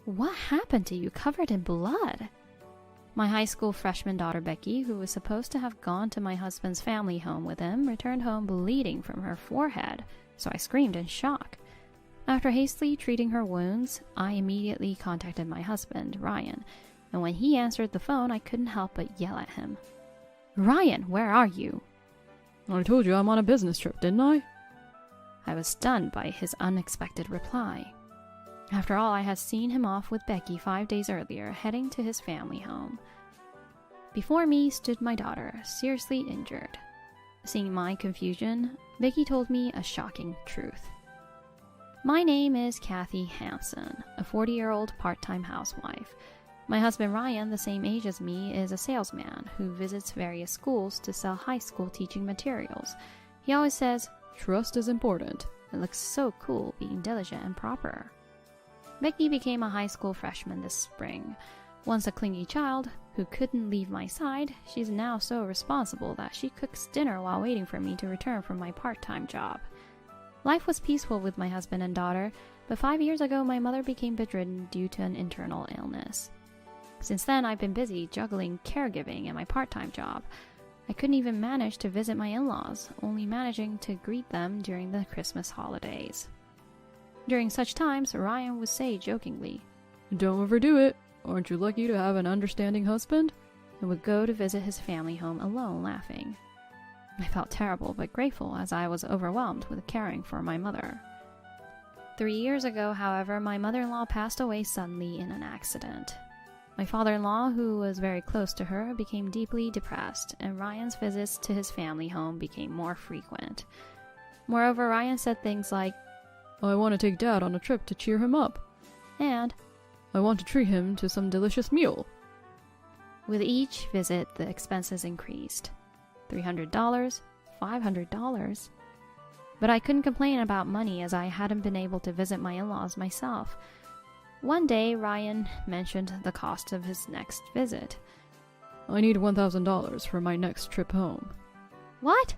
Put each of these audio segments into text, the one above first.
What happened to you covered in blood? My high school freshman daughter Becky, who was supposed to have gone to my husband's family home with him, returned home bleeding from her forehead, so I screamed in shock. After hastily treating her wounds, I immediately contacted my husband, Ryan, and when he answered the phone, I couldn't help but yell at him. Ryan, where are you? I told you I'm on a business trip, didn't I? I was stunned by his unexpected reply. After all, I had seen him off with Becky 5 days earlier, heading to his family home. Before me stood my daughter, seriously injured. Seeing my confusion, Becky told me a shocking truth. My name is Kathy Hansen, a 40-year-old part-time housewife. My husband Ryan, the same age as me, is a salesman who visits various schools to sell high school teaching materials. He always says, "Trust is important." It looks so cool being diligent and proper. Becky became a high school freshman this spring. Once a clingy child who couldn't leave my side, she's now so responsible that she cooks dinner while waiting for me to return from my part-time job. Life was peaceful with my husband and daughter, but 5 years ago my mother became bedridden due to an internal illness. Since then, I've been busy juggling caregiving and my part-time job. I couldn't even manage to visit my in-laws, only managing to greet them during the Christmas holidays. During such times, Ryan would say jokingly, "Don't overdo it. Aren't you lucky to have an understanding husband?" and would go to visit his family home alone, laughing. I felt terrible but grateful as I was overwhelmed with caring for my mother. 3 years ago, however, my mother-in-law passed away suddenly in an accident. My father-in-law, who was very close to her, became deeply depressed, and Ryan's visits to his family home became more frequent. Moreover, Ryan said things like, "I want to take Dad on a trip to cheer him up," and "I want to treat him to some delicious meal." With each visit, the expenses increased. $300, $500. But I couldn't complain about money as I hadn't been able to visit my in-laws myself. One day, Ryan mentioned the cost of his next visit. "I need $1,000 for my next trip home." What?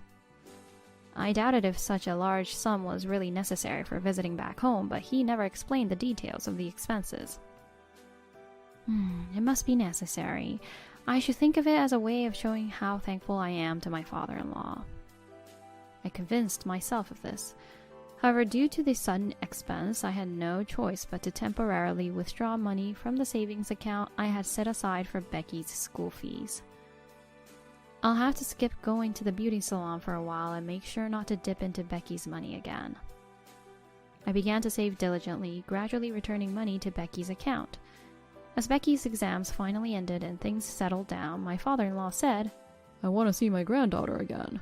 I doubted if such a large sum was really necessary for visiting back home, but he never explained the details of the expenses. It must be necessary. I should think of it as a way of showing how thankful I am to my father-in-law. I convinced myself of this. However, due to the sudden expense, I had no choice but to temporarily withdraw money from the savings account I had set aside for Becky's school fees. I'll have to skip going to the beauty salon for a while and make sure not to dip into Becky's money again. I began to save diligently, gradually returning money to Becky's account. As Becky's exams finally ended and things settled down, my father-in-law said, "I want to see my granddaughter again."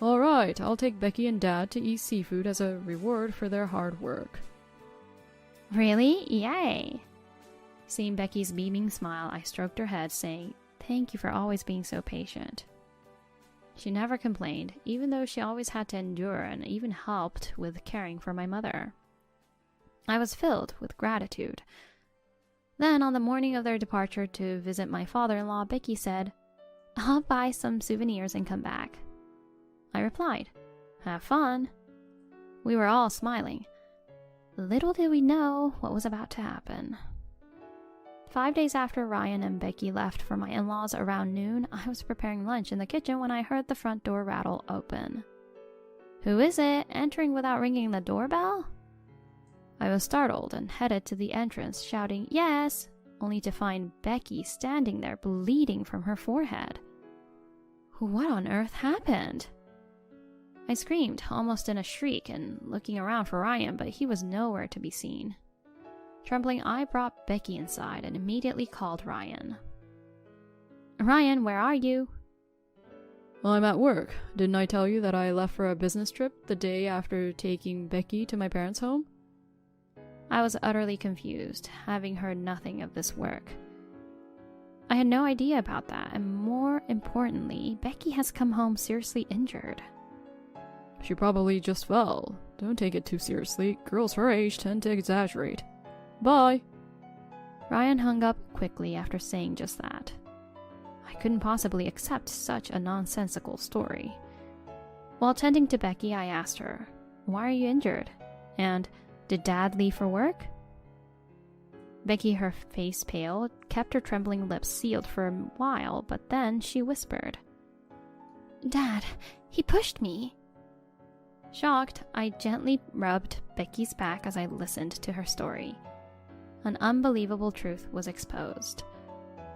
"All right, I'll take Becky and Dad to eat seafood as a reward for their hard work." Really? Yay! Seeing Becky's beaming smile, I stroked her head, saying, "Thank you for always being so patient." She never complained, even though she always had to endure and even helped with caring for my mother. I was filled with gratitude. Then, on the morning of their departure to visit my father-in-law, Becky said, "I'll buy some souvenirs and come back." I replied, "Have fun." We were all smiling. Little did we know what was about to happen. 5 days after Ryan and Becky left for my in-laws around noon, I was preparing lunch in the kitchen when I heard the front door rattle open. "Who is it, entering without ringing the doorbell?" I was startled and headed to the entrance, shouting, "Yes," only to find Becky standing there bleeding from her forehead. What on earth happened? I screamed, almost in a shriek, and looking around for Ryan, but he was nowhere to be seen. Trembling, I brought Becky inside and immediately called Ryan. "Ryan, where are you?" "I'm at work. Didn't I tell you that I left for a business trip the day after taking Becky to my parents' home?" I was utterly confused, having heard nothing of this work. I had no idea about that, and more importantly, Becky has come home seriously injured. "She probably just fell. Don't take it too seriously. Girls her age tend to exaggerate. Bye." Ryan hung up quickly after saying just that. I couldn't possibly accept such a nonsensical story. While tending to Becky, I asked her, "Why are you injured? And did Dad leave for work?" Becky, her face pale, kept her trembling lips sealed for a while, but then she whispered, "Dad, he pushed me." Shocked, I gently rubbed Becky's back as I listened to her story. An unbelievable truth was exposed.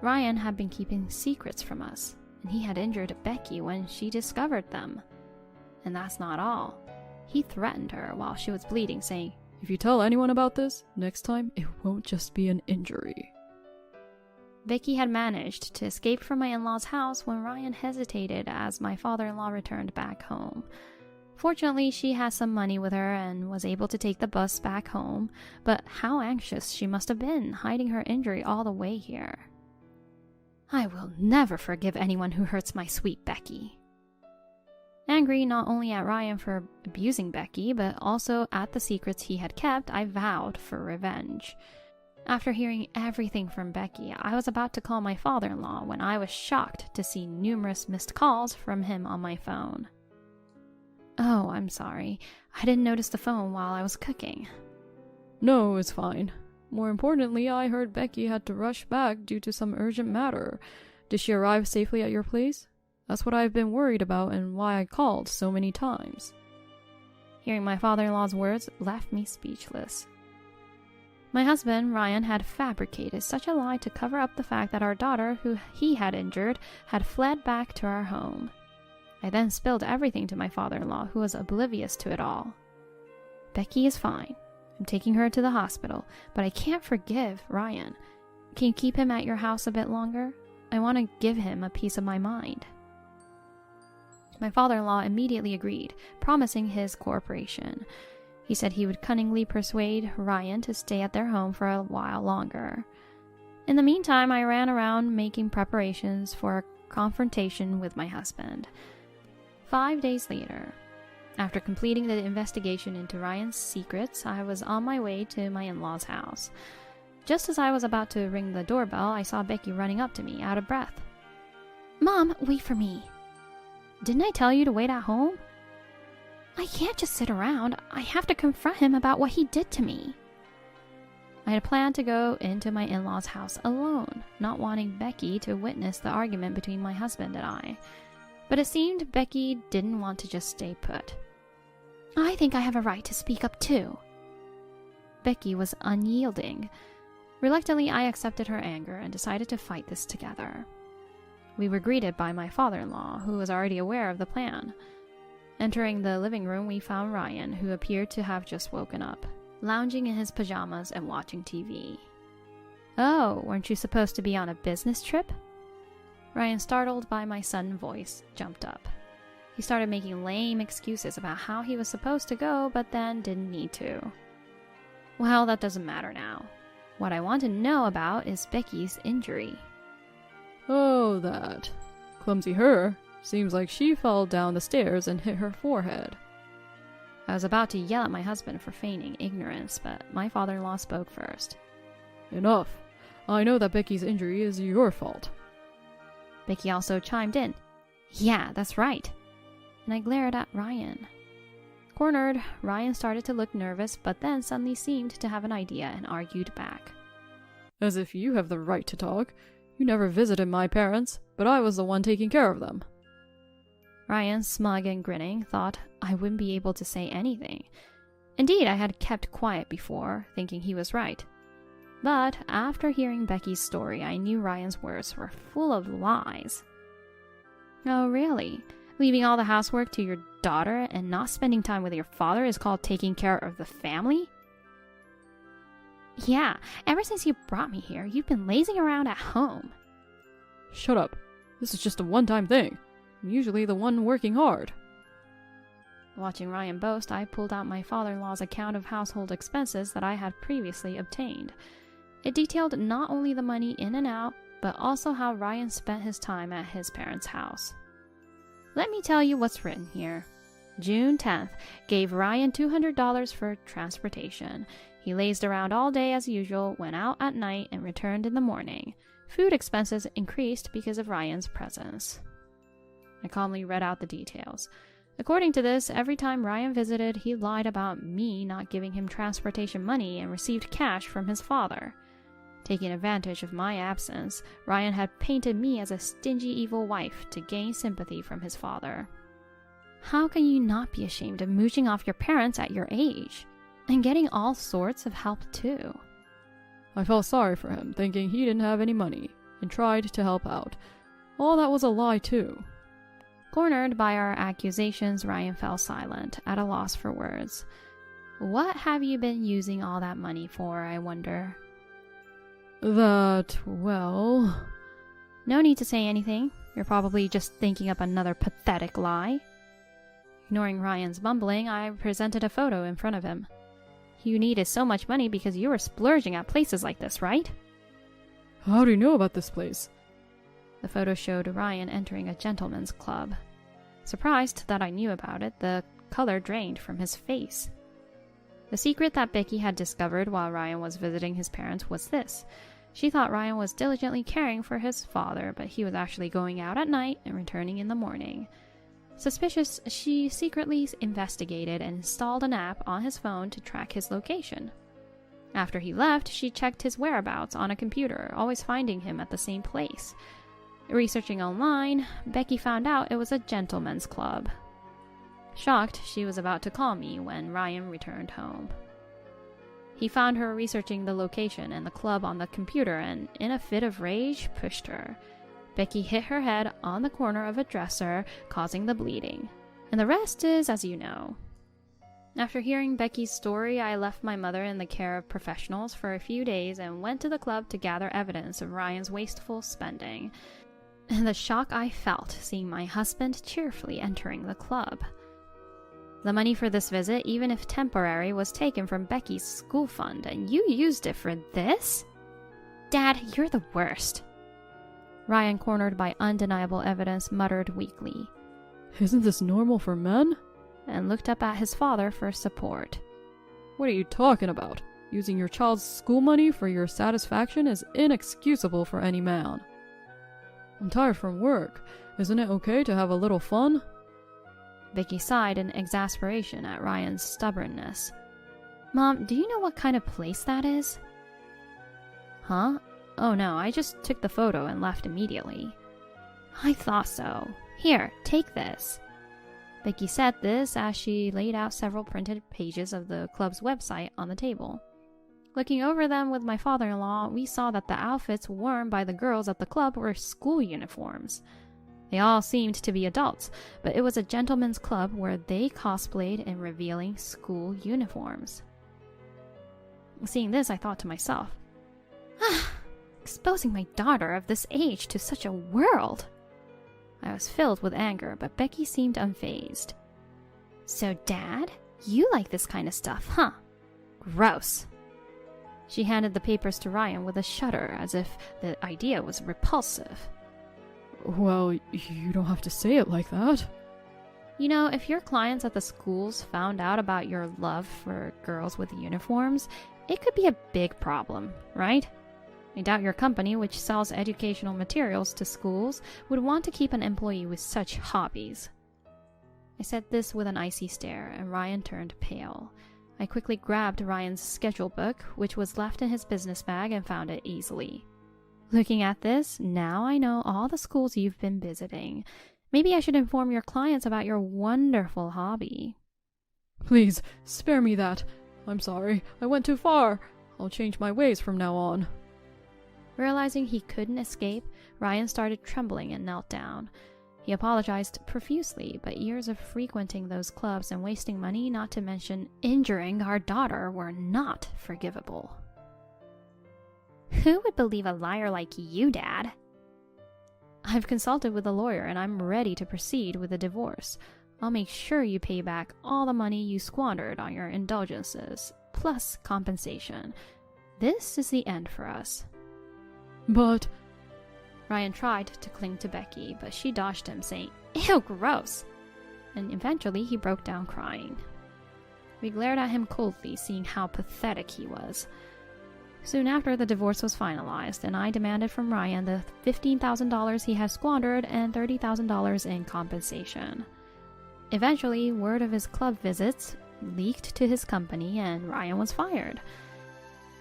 Ryan had been keeping secrets from us, and he had injured Becky when she discovered them. And that's not all. He threatened her while she was bleeding, saying, "If you tell anyone about this, next time it won't just be an injury." Becky had managed to escape from my in-laws' house when Ryan hesitated as my father-in-law returned back home. Fortunately, she had some money with her and was able to take the bus back home, but how anxious she must have been hiding her injury all the way here. I will never forgive anyone who hurts my sweet Becky. Angry not only at Ryan for abusing Becky, but also at the secrets he had kept, I vowed for revenge. After hearing everything from Becky, I was about to call my father-in-law when I was shocked to see numerous missed calls from him on my phone. "Oh, I'm sorry. I didn't notice the phone while I was cooking." "No, it's fine. More importantly, I heard Becky had to rush back due to some urgent matter. Did she arrive safely at your place? That's what I've been worried about and why I called so many times." Hearing my father-in-law's words left me speechless. My husband, Ryan, had fabricated such a lie to cover up the fact that our daughter, who he had injured, had fled back to our home. I then spilled everything to my father-in-law, who was oblivious to it all. "Becky is fine. I'm taking her to the hospital, but I can't forgive Ryan. Can you keep him at your house a bit longer? I want to give him a piece of my mind." My father-in-law immediately agreed, promising his cooperation. He said he would cunningly persuade Ryan to stay at their home for a while longer. In the meantime, I ran around making preparations for a confrontation with my husband. 5 days later, after completing the investigation into Ryan's secrets, I was on my way to my in-laws' house. Just as I was about to ring the doorbell, I saw Becky running up to me, out of breath. "Mom, wait for me." "Didn't I tell you to wait at home?" "I can't just sit around. I have to confront him about what he did to me." I had planned to go into my in-laws' house alone, not wanting Becky to witness the argument between my husband and I. But it seemed Becky didn't want to just stay put. "I think I have a right to speak up too." Becky was unyielding. Reluctantly, I accepted her anger and decided to fight this together. We were greeted by my father-in-law, who was already aware of the plan. Entering the living room, we found Ryan, who appeared to have just woken up, lounging in his pajamas and watching TV. "Oh, weren't you supposed to be on a business trip?" Ryan, startled by my sudden voice, jumped up. He started making lame excuses about how he was supposed to go, but then didn't need to. Well, that doesn't matter now. What I want to know about is Becky's injury. "Oh, that. Clumsy her. Seems like she fell down the stairs and hit her forehead." I was about to yell at my husband for feigning ignorance, but my father-in-law spoke first. "Enough. I know that Becky's injury is your fault." Becky also chimed in. "Yeah, that's right." And I glared at Ryan. Cornered, Ryan started to look nervous, but then suddenly seemed to have an idea and argued back. "As if you have the right to talk. You never visited my parents, but I was the one taking care of them." Ryan, smug and grinning, thought I wouldn't be able to say anything. Indeed, I had kept quiet before, thinking he was right. But after hearing Becky's story, I knew Ryan's words were full of lies. "Oh, really? Leaving all the housework to your daughter and not spending time with your father is called taking care of the family?" "Yeah, ever since you brought me here, you've been lazing around at home." "Shut up. This is just a one-time thing. I'm usually the one working hard." Watching Ryan boast, I pulled out my father-in-law's account of household expenses that I had previously obtained. It detailed not only the money in and out, but also how Ryan spent his time at his parents' house. Let me tell you what's written here. June 10th gave Ryan $200 for transportation. He lazed around all day as usual, went out at night, and returned in the morning. Food expenses increased because of Ryan's presence. I calmly read out the details. According to this, every time Ryan visited, he lied about me not giving him transportation money and received cash from his father. Taking advantage of my absence, Ryan had painted me as a stingy evil wife to gain sympathy from his father. How can you not be ashamed of mooching off your parents at your age? And getting all sorts of help too. I felt sorry for him, thinking he didn't have any money, and tried to help out. All that was a lie too. Cornered by our accusations, Ryan fell silent, at a loss for words. What have you been using all that money for, I wonder? Well... No need to say anything. You're probably just thinking up another pathetic lie. Ignoring Ryan's mumbling, I presented a photo in front of him. You needed so much money because you were splurging at places like this, right? How do you know about this place? The photo showed Ryan entering a gentleman's club. Surprised that I knew about it, the color drained from his face. The secret that Becky had discovered while Ryan was visiting his parents was this. She thought Ryan was diligently caring for his father, but he was actually going out at night and returning in the morning. Suspicious, she secretly investigated and installed an app on his phone to track his location. After he left, she checked his whereabouts on a computer, always finding him at the same place. Researching online, Becky found out it was a gentleman's club. Shocked, she was about to call me when Ryan returned home. He found her researching the location and the club on the computer and, in a fit of rage, pushed her. Becky hit her head on the corner of a dresser, causing the bleeding. And the rest is as you know. After hearing Becky's story, I left my mother in the care of professionals for a few days and went to the club to gather evidence of Ryan's wasteful spending. And the shock I felt seeing my husband cheerfully entering the club. The money for this visit, even if temporary, was taken from Becky's school fund, and you used it for this? Dad, you're the worst. Ryan, cornered by undeniable evidence, muttered weakly. Isn't this normal for men? And looked up at his father for support. What are you talking about? Using your child's school money for your satisfaction is inexcusable for any man. I'm tired from work. Isn't it okay to have a little fun? Vicky sighed in exasperation at Ryan's stubbornness. Mom, do you know what kind of place that is? Huh? Oh no, I just took the photo and left immediately. I thought so. Here, take this. Vicky said this as she laid out several printed pages of the club's website on the table. Looking over them with my father-in-law, we saw that the outfits worn by the girls at the club were school uniforms. They all seemed to be adults, but it was a gentleman's club where they cosplayed in revealing school uniforms. Seeing this, I thought to myself, exposing my daughter of this age to such a world. I was filled with anger, but Becky seemed unfazed. So, Dad, you like this kind of stuff, huh? Gross. She handed the papers to Ryan with a shudder, as if the idea was repulsive. Well, you don't have to say it like that. You know, if your clients at the schools found out about your love for girls with uniforms, it could be a big problem, right? I doubt your company, which sells educational materials to schools, would want to keep an employee with such hobbies. I said this with an icy stare, and Ryan turned pale. I quickly grabbed Ryan's schedule book, which was left in his business bag, and found it easily. Looking at this, now I know all the schools you've been visiting. Maybe I should inform your clients about your wonderful hobby. Please, spare me that. I'm sorry, I went too far. I'll change my ways from now on. Realizing he couldn't escape, Ryan started trembling and knelt down. He apologized profusely, but years of frequenting those clubs and wasting money, not to mention injuring our daughter, were not forgivable. Who would believe a liar like you, Dad? I've consulted with a lawyer and I'm ready to proceed with a divorce. I'll make sure you pay back all the money you squandered on your indulgences, plus compensation. This is the end for us. But... Ryan tried to cling to Becky, but she dodged him, saying, Ew, gross! And eventually he broke down crying. We glared at him coldly, seeing how pathetic he was. Soon after, the divorce was finalized, and I demanded from Ryan the $15,000 he had squandered and $30,000 in compensation. Eventually, word of his club visits leaked to his company, and Ryan was fired.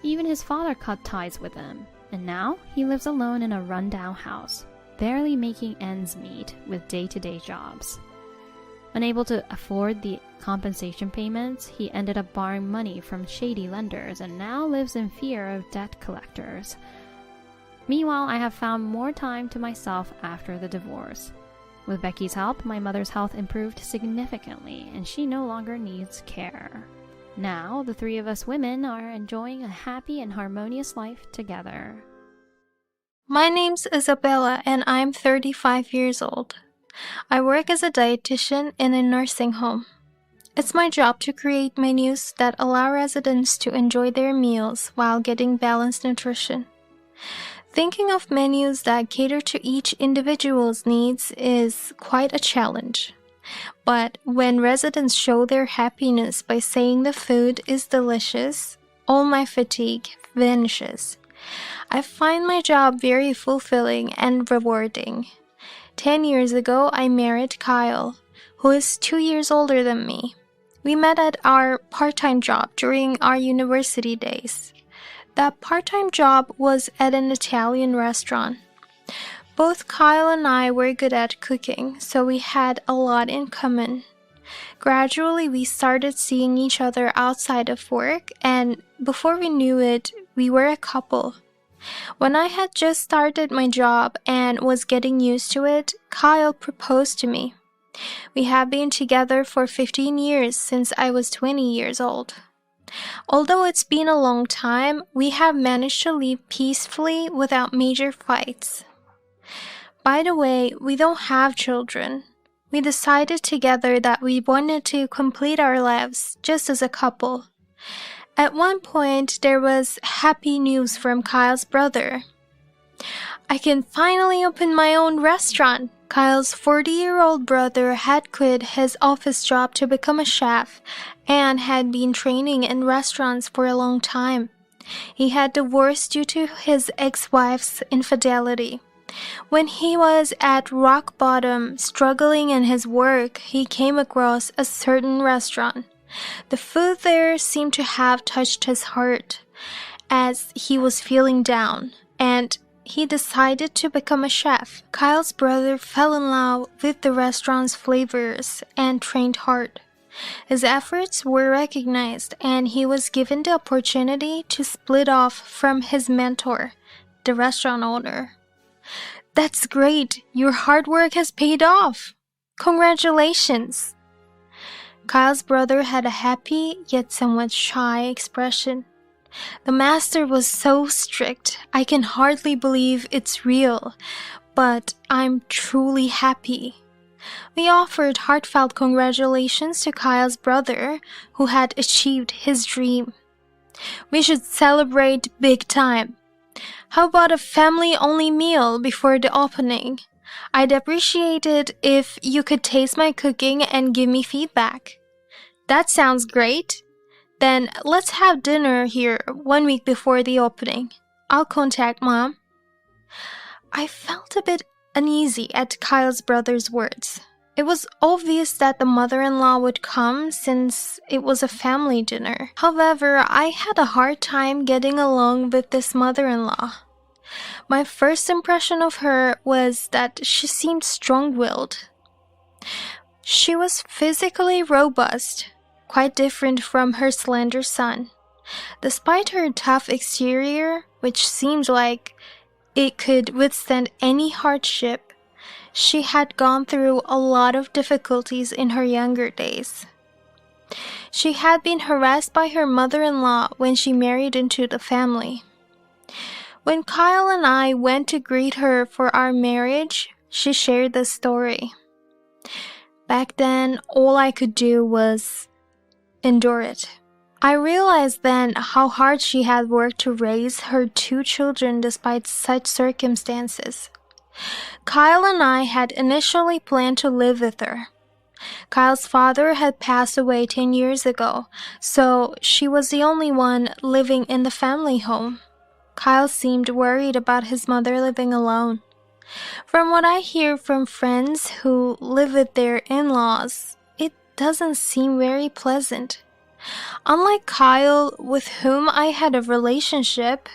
Even his father cut ties with him. and now he lives alone in a rundown house, barely making ends meet with day-to-day jobs. Unable to afford the compensation payments, he ended up borrowing money from shady lenders and now lives in fear of debt collectors. Meanwhile, I have found more time to myself after the divorce. With Becky's help, my mother's health improved significantly and she no longer needs care. Now, the three of us women are enjoying a happy and harmonious life together. My name's Isabella and I'm 35 years old. I work as a dietitian in a nursing home. It's my job to create menus that allow residents to enjoy their meals while getting balanced nutrition. Thinking of menus that cater to each individual's needs is quite a challenge. But when residents show their happiness by saying the food is delicious, all my fatigue vanishes. I find my job very fulfilling and rewarding. 10 years ago, I married Kyle, who is 2 years older than me. We met at our part-time job during our university days. That part-time job was at an Italian restaurant. Both Kyle and I were good at cooking, so we had a lot in common. Gradually, we started seeing each other outside of work, and before we knew it, we were a couple. When I had just started my job and was getting used to it, Kyle proposed to me. We have been together for 15 years since I was 20 years old. Although it's been a long time, we have managed to live peacefully without major fights. By the way, we don't have children. We decided together that we wanted to complete our lives just as a couple. At one point, there was happy news from Kyle's brother. I can finally open my own restaurant. Kyle's 40-year-old brother had quit his office job to become a chef and had been training in restaurants for a long time. He had divorced due to his ex-wife's infidelity. When he was at rock bottom, struggling in his work, he came across a certain restaurant. The food there seemed to have touched his heart as he was feeling down, and he decided to become a chef. Kyle's brother fell in love with the restaurant's flavors and trained hard. His efforts were recognized, and he was given the opportunity to split off from his mentor, the restaurant owner. That's great! Your hard work has paid off! Congratulations! Kyle's brother had a happy yet somewhat shy expression. The master was so strict, I can hardly believe it's real, but I'm truly happy. We offered heartfelt congratulations to Kyle's brother, who had achieved his dream. We should celebrate big time. How about a family-only meal before the opening? I'd appreciate it if you could taste my cooking and give me feedback. That sounds great. Then let's have dinner here 1 week before the opening. I'll contact Mom. I felt a bit uneasy at Kyle's brother's words. It was obvious that the mother-in-law would come since it was a family dinner. However, I had a hard time getting along with this mother-in-law. My first impression of her was that she seemed strong-willed. She was physically robust, quite different from her slender son. Despite her tough exterior, which seemed like it could withstand any hardship, she had gone through a lot of difficulties in her younger days. She had been harassed by her mother-in-law when she married into the family. When Kyle and I went to greet her for our marriage, she shared the story. Back then, all I could do was endure it. I realized then how hard she had worked to raise her 2 children despite such circumstances. Kyle and I had initially planned to live with her. Kyle's father had passed away 10 years ago, so she was the only one living in the family home. Kyle seemed worried about his mother living alone. From what I hear from friends who live with their in-laws, it doesn't seem very pleasant. Unlike Kyle, with whom I had a relationship,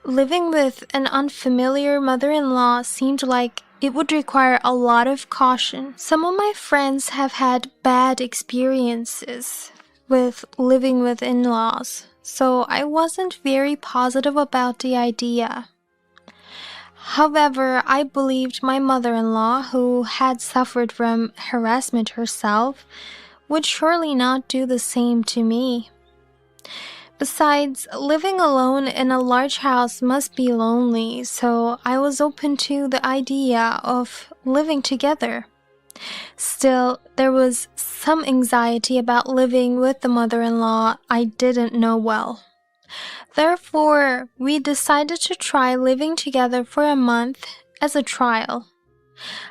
Living with an unfamiliar mother-in-law seemed like it would require a lot of caution. Some of my friends have had bad experiences with living with in-laws, so I wasn't very positive about the idea. However, I believed my mother-in-law, who had suffered from harassment herself, would surely not do the same to me. Besides, living alone in a large house must be lonely, so I was open to the idea of living together. Still, there was some anxiety about living with the mother-in-law I didn't know well. Therefore, we decided to try living together for a month as a trial.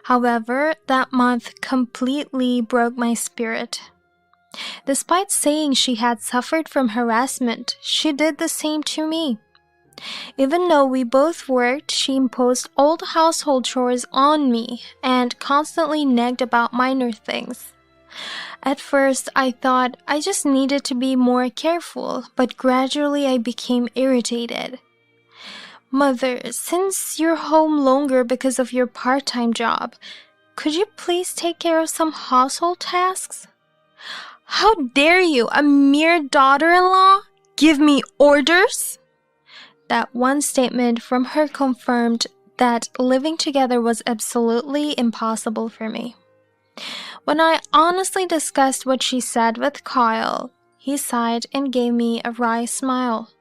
However, that month completely broke my spirit. Despite saying she had suffered from harassment, she did the same to me. Even though we both worked, she imposed all the household chores on me and constantly nagged about minor things. At first, I thought I just needed to be more careful, but gradually I became irritated. Mother, since you're home longer because of your part-time job, could you please take care of some household tasks? How dare you, a mere daughter-in-law, give me orders? That one statement from her confirmed that living together was absolutely impossible for me. When I honestly discussed what she said with Kyle, he sighed and gave me a wry smile.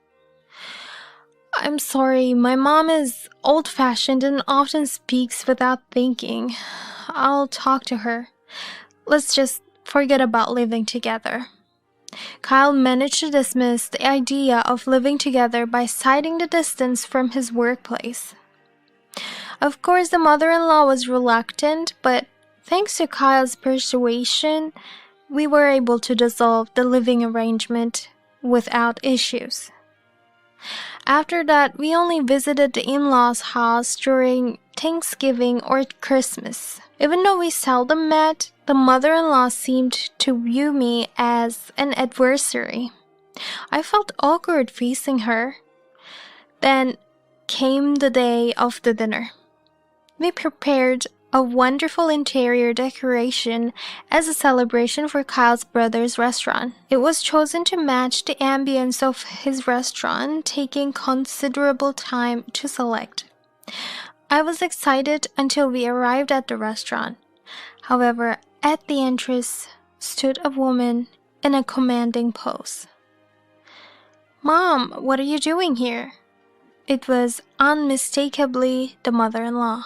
I'm sorry, my mom is old-fashioned and often speaks without thinking. I'll talk to her. Let's just forget about living together. Kyle managed to dismiss the idea of living together by citing the distance from his workplace. Of course, the mother-in-law was reluctant, but thanks to Kyle's persuasion, we were able to dissolve the living arrangement without issues. After that, we only visited the in-laws' house during Thanksgiving or Christmas. Even though we seldom met, the mother-in-law seemed to view me as an adversary. I felt awkward facing her. Then came the day of the dinner. We prepared a wonderful interior decoration as a celebration for Kyle's brother's restaurant. It was chosen to match the ambience of his restaurant, taking considerable time to select. I was excited until we arrived at the restaurant. However, at the entrance stood a woman in a commanding pose. "Mom, what are you doing here?" It was unmistakably the mother-in-law.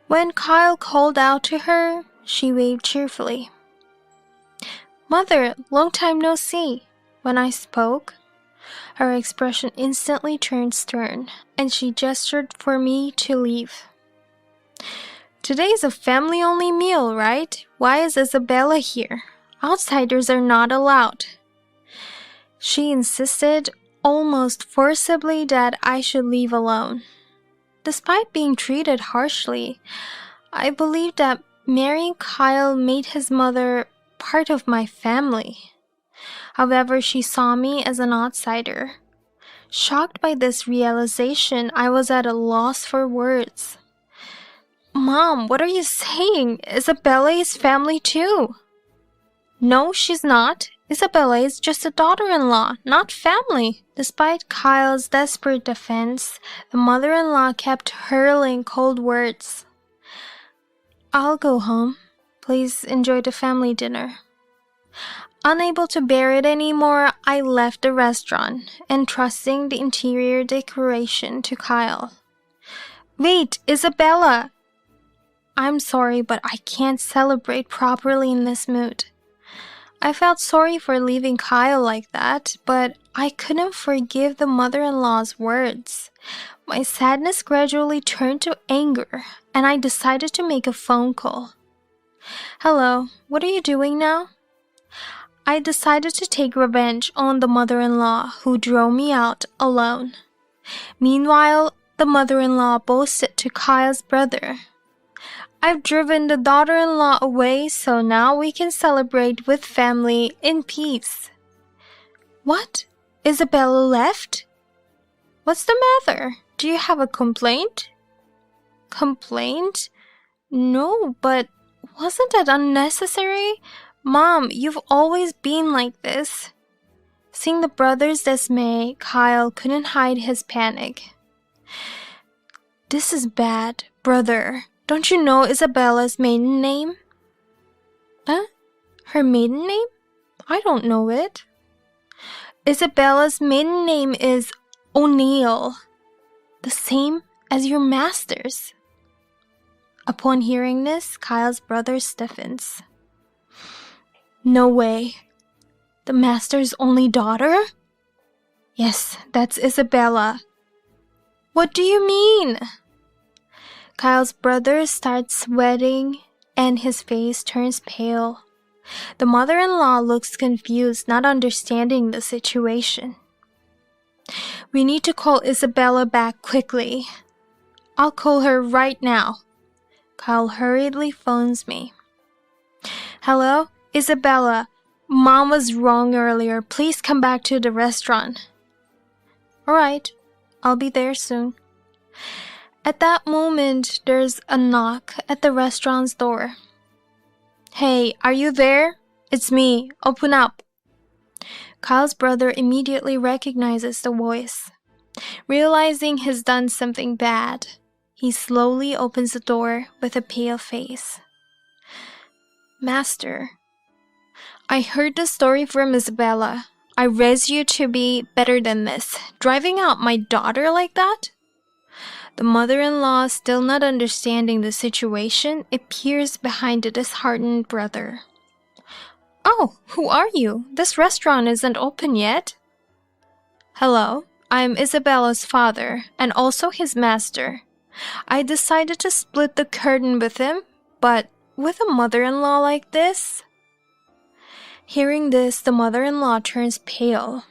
When Kyle called out to her, she waved cheerfully. "Mother, long time no see." When I spoke, her expression instantly turned stern, and she gestured for me to leave. "Today's a family-only meal, right? Why is Isabella here? Outsiders are not allowed." She insisted almost forcibly that I should leave alone. Despite being treated harshly, I believed that marrying Kyle made his mother part of my family. However, she saw me as an outsider. Shocked by this realization, I was at a loss for words. "Mom, what are you saying? Isabella is family too." "No, she's not. Isabella is just a daughter-in-law, not family." Despite Kyle's desperate defense, the mother-in-law kept hurling cold words. "I'll go home. Please enjoy the family dinner." Unable to bear it anymore, I left the restaurant, entrusting the interior decoration to Kyle. "Wait, Isabella!" "I'm sorry, but I can't celebrate properly in this mood." I felt sorry for leaving Kyle like that, but I couldn't forgive the mother-in-law's words. My sadness gradually turned to anger, and I decided to make a phone call. "Hello, what are you doing now?" I decided to take revenge on the mother-in-law who drove me out alone. Meanwhile, the mother-in-law boasted to Kyle's brother, "I've driven the daughter-in-law away, so now we can celebrate with family in peace." "What? Isabella left?" What's the matter? Do you have a complaint? Complaint? No, but wasn't that unnecessary? Mom, you've always been like this. Seeing the brothers' dismay, Kyle couldn't hide his panic. This is bad, brother. Don't you know Isabella's maiden name? Huh? Her maiden name? I don't know it. Isabella's maiden name is O'Neill, the same as your master's. Upon hearing this, Kyle's brother stiffens. No way. The master's only daughter? Yes, that's Isabella. What do you mean? Kyle's brother starts sweating and his face turns pale. The mother-in-law looks confused, not understanding the situation. We need to call Isabella back quickly. I'll call her right now. Kyle hurriedly phones me. Hello, Isabella. Mom was wrong earlier. Please come back to the restaurant. Alright, I'll be there soon. At that moment, there's a knock at the restaurant's door. Hey, are you there? It's me. Open up. Kyle's brother immediately recognizes the voice. Realizing he's done something bad, he slowly opens the door with a pale face. Master, I heard the story from Isabella. I raised you to be better than this. Driving out my daughter like that? The mother-in-law, still not understanding the situation, appears behind the disheartened brother. Oh, who are you? This restaurant isn't open yet. Hello, I'm Isabella's father, and also his master. I decided to split the curtain with him, but with a mother-in-law like this? Hearing this, the mother-in-law turns pale,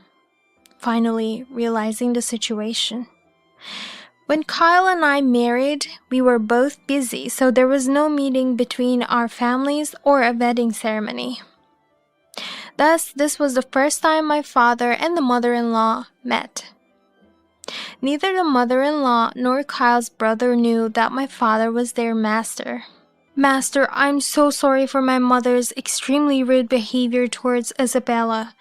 finally realizing the situation. When Kyle and I married, we were both busy, so there was no meeting between our families or a wedding ceremony. Thus, this was the first time my father and the mother-in-law met. Neither the mother-in-law nor Kyle's brother knew that my father was their master. Master, I'm so sorry for my mother's extremely rude behavior towards Isabella.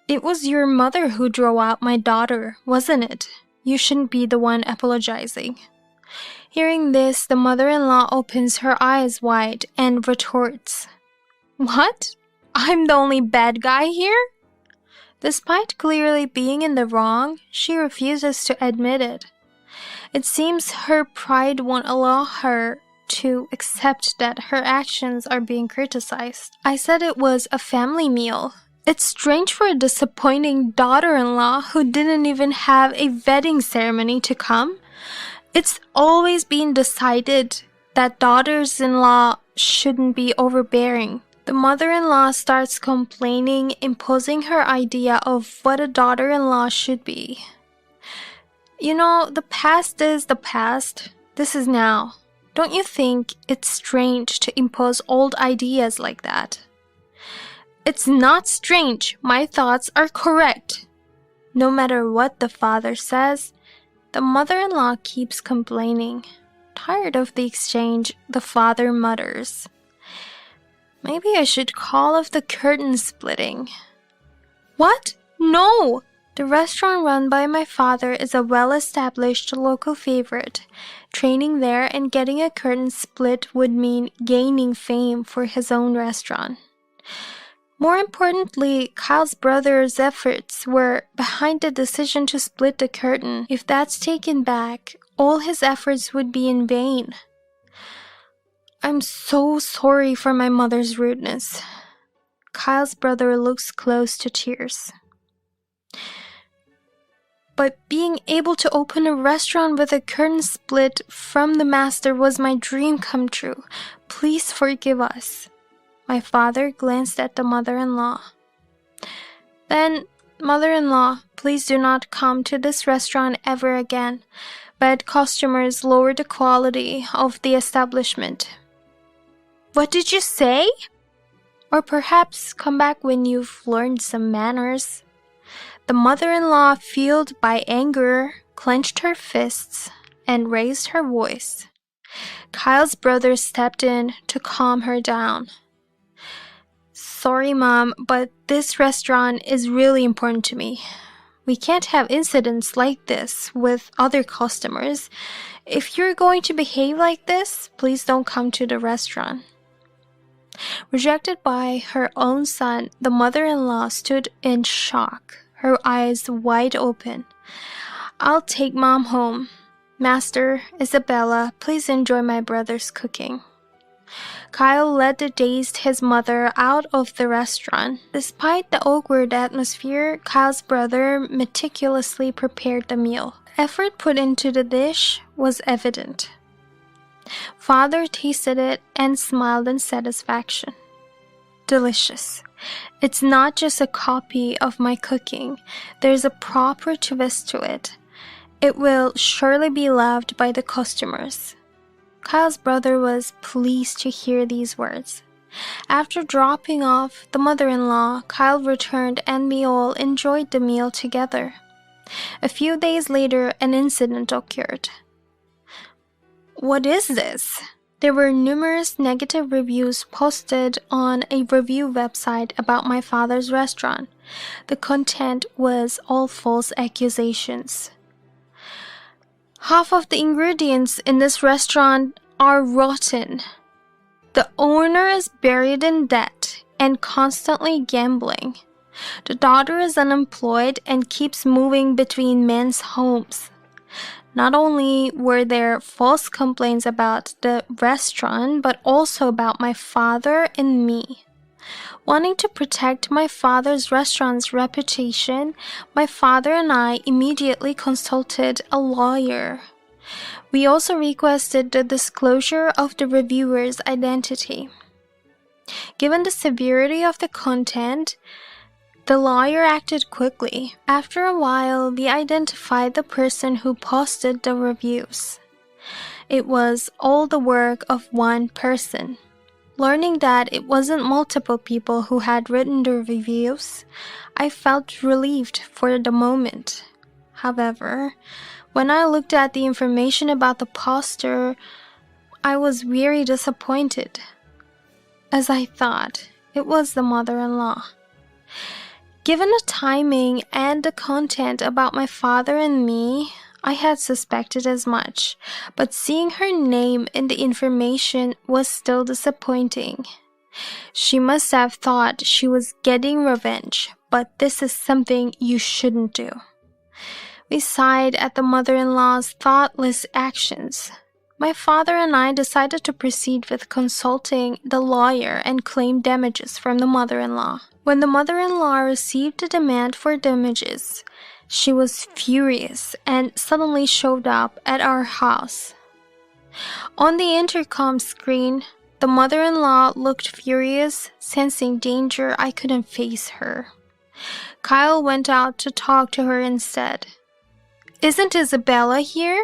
It was your mother who drove out my daughter, wasn't it? You shouldn't be the one apologizing. Hearing this, the mother-in-law opens her eyes wide and retorts, What? I'm the only bad guy here? Despite clearly being in the wrong, she refuses to admit it. It seems her pride won't allow her to accept that her actions are being criticized. I said it was a family meal. It's strange for a disappointing daughter-in-law who didn't even have a wedding ceremony to come. It's always been decided that daughters-in-law shouldn't be overbearing. The mother-in-law starts complaining, imposing her idea of what a daughter-in-law should be. You know, the past is the past. This is now. Don't you think it's strange to impose old ideas like that? It's not strange. My thoughts are correct. No matter what the father says, the mother-in-law keeps complaining. Tired of the exchange, the father mutters, Maybe I should call off the curtain splitting. What? No! The restaurant run by my father is a well-established local favorite. Training there and getting a curtain split would mean gaining fame for his own restaurant. More importantly, Kyle's brother's efforts were behind the decision to split the curtain. If that's taken back, all his efforts would be in vain. I'm so sorry for my mother's rudeness. Kyle's brother looks close to tears. But being able to open a restaurant with a curtain split from the master was my dream come true. Please forgive us. My father glanced at the mother-in-law. Then, mother-in-law, please do not come to this restaurant ever again. Bad customers lower the quality of the establishment. What did you say? Or perhaps come back when you've learned some manners. The mother-in-law, fueled by anger, clenched her fists and raised her voice. Kyle's brother stepped in to calm her down. "Sorry, Mom, but this restaurant is really important to me. We can't have incidents like this with other customers. If you're going to behave like this, please don't come to the restaurant." Rejected by her own son, the mother-in-law stood in shock, her eyes wide open. "I'll take Mom home. Master, Isabella, please enjoy my brother's cooking." Kyle led the dazed his mother out of the restaurant. Despite the awkward atmosphere, Kyle's brother meticulously prepared the meal. Effort put into the dish was evident. Father tasted it and smiled in satisfaction. "Delicious. It's not just a copy of my cooking. There's a proper twist to it. It will surely be loved by the customers." Kyle's brother was pleased to hear these words. After dropping off the mother-in-law, Kyle returned and we all enjoyed the meal together. A few days later, an incident occurred. "What is this?" There were numerous negative reviews posted on a review website about my father's restaurant. The content was all false accusations. "Half of the ingredients in this restaurant are rotten. The owner is buried in debt and constantly gambling. The daughter is unemployed and keeps moving between men's homes." Not only were there false complaints about the restaurant, but also about my father and me. Wanting to protect my father's restaurant's reputation, my father and I immediately consulted a lawyer. We also requested the disclosure of the reviewer's identity. Given the severity of the content, the lawyer acted quickly. After a while, we identified the person who posted the reviews. It was all the work of one person. Learning that it wasn't multiple people who had written the reviews, I felt relieved for the moment. However, when I looked at the information about the poster, I was very disappointed. As I thought, it was the mother-in-law. Given the timing and the content about my father and me, I had suspected as much, but seeing her name in the information was still disappointing. She must have thought she was getting revenge, but this is something you shouldn't do. We sighed at the mother-in-law's thoughtless actions. My father and I decided to proceed with consulting the lawyer and claim damages from the mother-in-law. When the mother-in-law received the demand for damages, she was furious and suddenly showed up at our house. On the intercom screen, the mother-in-law looked furious, sensing danger I couldn't face her. Kyle went out to talk to her instead. "Isn't Isabella here?"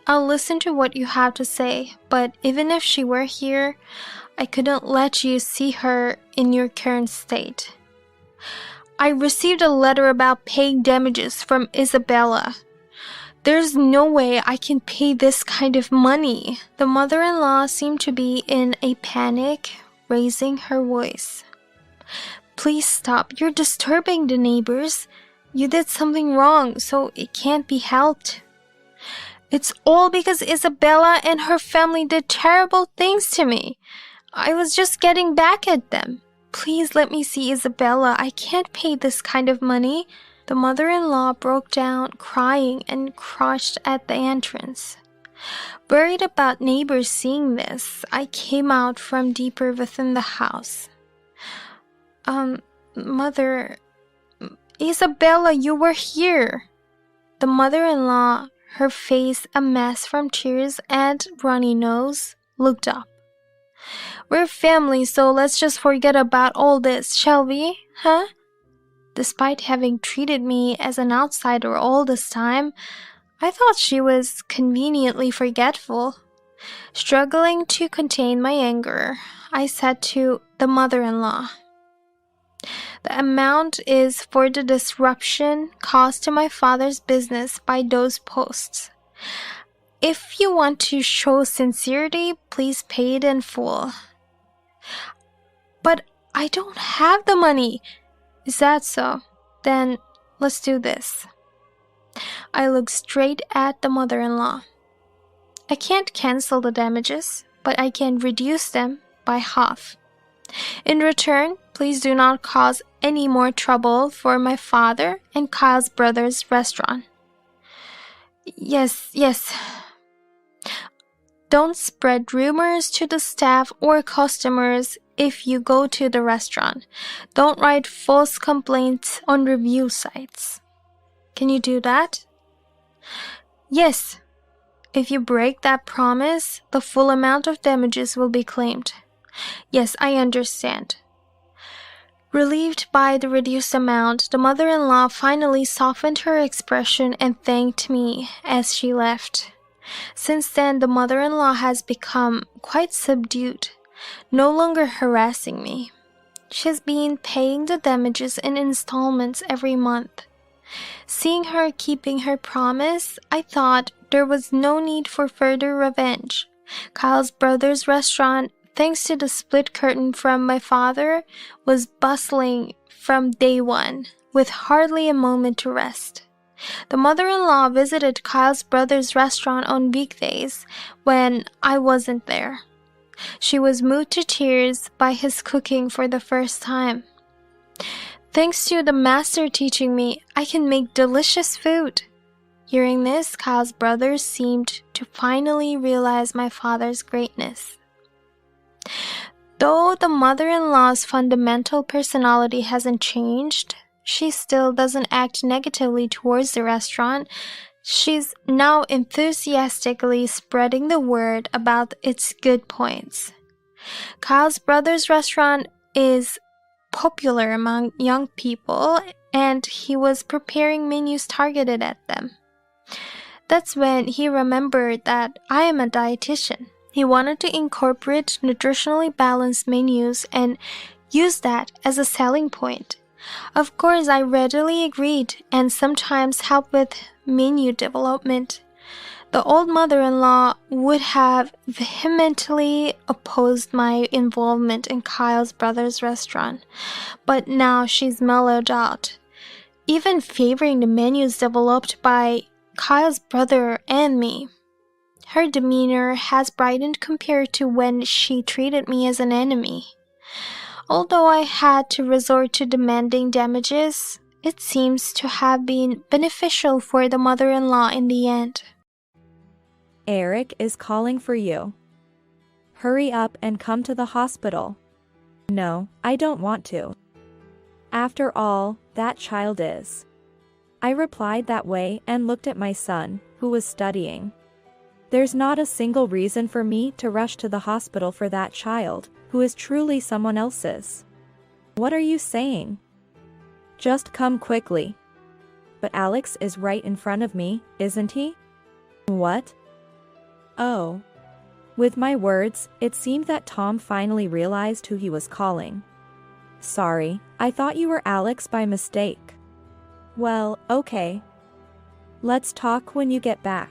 "I'll listen to what you have to say, but even if she were here, I couldn't let you see her in your current state." "I received a letter about paying damages from Isabella. There's no way I can pay this kind of money." The mother-in-law seemed to be in a panic, raising her voice. "Please stop. You're disturbing the neighbors. You did something wrong, so it can't be helped." "It's all because Isabella and her family did terrible things to me. I was just getting back at them. Please let me see Isabella. I can't pay this kind of money." The mother-in-law broke down, crying and crushed at the entrance. Worried about neighbors seeing this, I came out from deeper within the house. Mother, Isabella, you were here." The mother-in-law, her face a mess from tears and runny nose, looked up. "We're family, so let's just forget about all this, shall we, huh?" Despite having treated me as an outsider all this time, I thought she was conveniently forgetful. Struggling to contain my anger, I said to the mother-in-law, The amount is for the disruption caused to my father's business by those posts. If you want to show sincerity, please pay it in full. But I don't have the money. Is that so? Then let's do this. I look straight at the mother-in-law. I can't cancel the damages, but I can reduce them by half. In return, please do not cause any more trouble for my father and Kyle's brother's restaurant. Yes. Don't spread rumors to the staff or customers if you go to the restaurant. Don't write false complaints on review sites. Can you do that? Yes. If you break that promise, the full amount of damages will be claimed. Yes, I understand. Relieved by the reduced amount, the mother-in-law finally softened her expression and thanked me as she left. Since then, the mother-in-law has become quite subdued, no longer harassing me. She's been paying the damages in installments every month. Seeing her keeping her promise, I thought there was no need for further revenge. Kyle's brother's restaurant, thanks to the split curtain from my father, was bustling from day one, with hardly a moment to rest. The mother-in-law visited Kyle's brother's restaurant on weekdays when I wasn't there. She was moved to tears by his cooking for the first time. Thanks to the master teaching me, I can make delicious food. Hearing this, Kyle's brother seemed to finally realize my father's greatness. Though the mother-in-law's fundamental personality hasn't changed, she still doesn't act negatively towards the restaurant. She's now enthusiastically spreading the word about its good points. Kyle's brother's restaurant is popular among young people, and he was preparing menus targeted at them. That's when he remembered that I am a dietitian. He wanted to incorporate nutritionally balanced menus and use that as a selling point. Of course, I readily agreed and sometimes helped with menu development. The old mother-in-law would have vehemently opposed my involvement in Kyle's brother's restaurant, but now she's mellowed out, even favoring the menus developed by Kyle's brother and me. Her demeanor has brightened compared to when she treated me as an enemy. Although I had to resort to demanding damages, it seems to have been beneficial for the mother-in-law in the end. Eric is calling for you. Hurry up and come to the hospital. No, I don't want to. After all, that child is. I replied that way and looked at my son, who was studying. There's not a single reason for me to rush to the hospital for that child, who is truly someone else's. What are you saying? Just come quickly. But Alex is right in front of me, isn't he? What? Oh. With my words, it seemed that Tom finally realized who he was calling. Sorry, I thought you were Alex by mistake. Well, okay. Let's talk when you get back.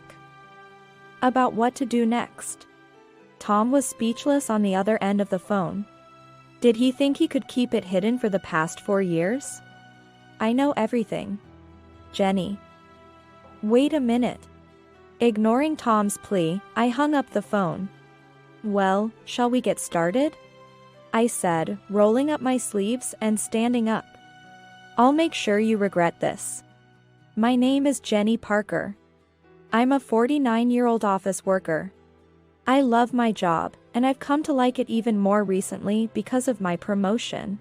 About what to do next. Tom was speechless on the other end of the phone. Did he think he could keep it hidden for the past 4 years? I know everything. Jenny. Wait a minute. Ignoring Tom's plea, I hung up the phone. Well, shall we get started? I said, rolling up my sleeves and standing up. I'll make sure you regret this. My name is Jenny Parker. I'm a 49-year-old office worker. I love my job, and I've come to like it even more recently because of my promotion.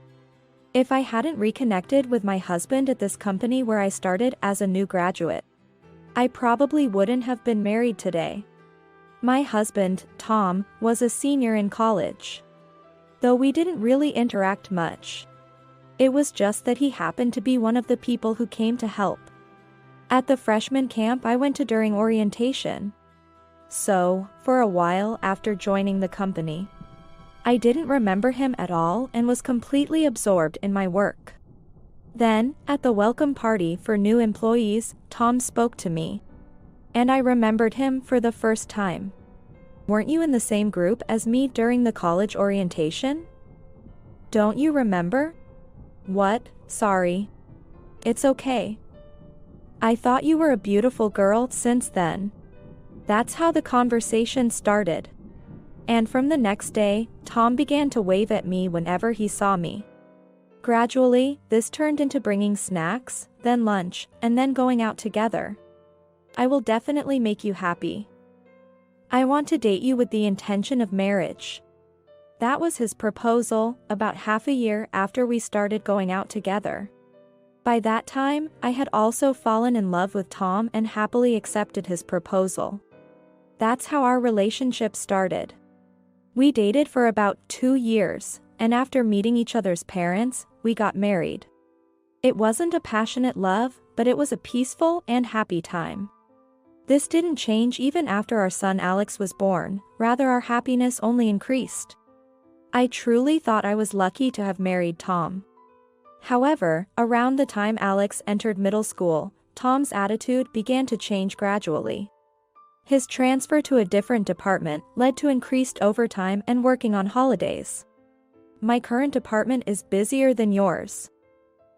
If I hadn't reconnected with my husband at this company where I started as a new graduate, I probably wouldn't have been married today. My husband, Tom, was a senior in college. Though we didn't really interact much. It was just that he happened to be one of the people who came to help at the freshman camp I went to during orientation. So, for a while after joining the company, I didn't remember him at all and was completely absorbed in my work. Then, at the welcome party for new employees, Tom spoke to me. And I remembered him for the first time. Weren't you in the same group as me during the college orientation? Don't you remember? What? Sorry. It's okay. I thought you were a beautiful girl since then. That's how the conversation started. And from the next day, Tom began to wave at me whenever he saw me. Gradually, this turned into bringing snacks, then lunch, and then going out together. I will definitely make you happy. I want to date you with the intention of marriage. That was his proposal, about half a year after we started going out together. By that time, I had also fallen in love with Tom and happily accepted his proposal. That's how our relationship started. We dated for about 2 years, and after meeting each other's parents, we got married. It wasn't a passionate love, but it was a peaceful and happy time. This didn't change even after our son Alex was born, rather our happiness only increased. I truly thought I was lucky to have married Tom. However, around the time Alex entered middle school, Tom's attitude began to change gradually. His transfer to a different department led to increased overtime and working on holidays. My current department is busier than yours.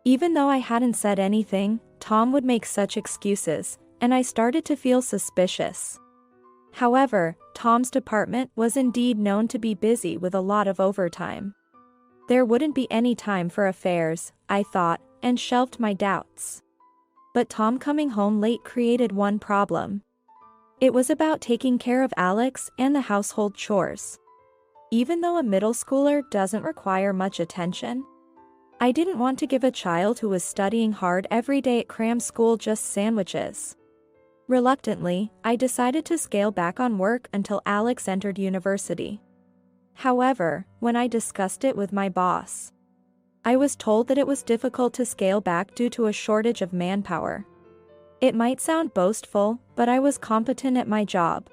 Even though I hadn't said anything, Tom would make such excuses, and I started to feel suspicious. However, Tom's department was indeed known to be busy with a lot of overtime. There wouldn't be any time for affairs, I thought, and shelved my doubts. But Tom coming home late created one problem. It was about taking care of Alex and the household chores. Even though a middle schooler doesn't require much attention, I didn't want to give a child who was studying hard every day at cram school just sandwiches. Reluctantly, I decided to scale back on work until Alex entered university. However, when I discussed it with my boss, I was told that it was difficult to scale back due to a shortage of manpower. It might sound boastful, but I was competent at my job,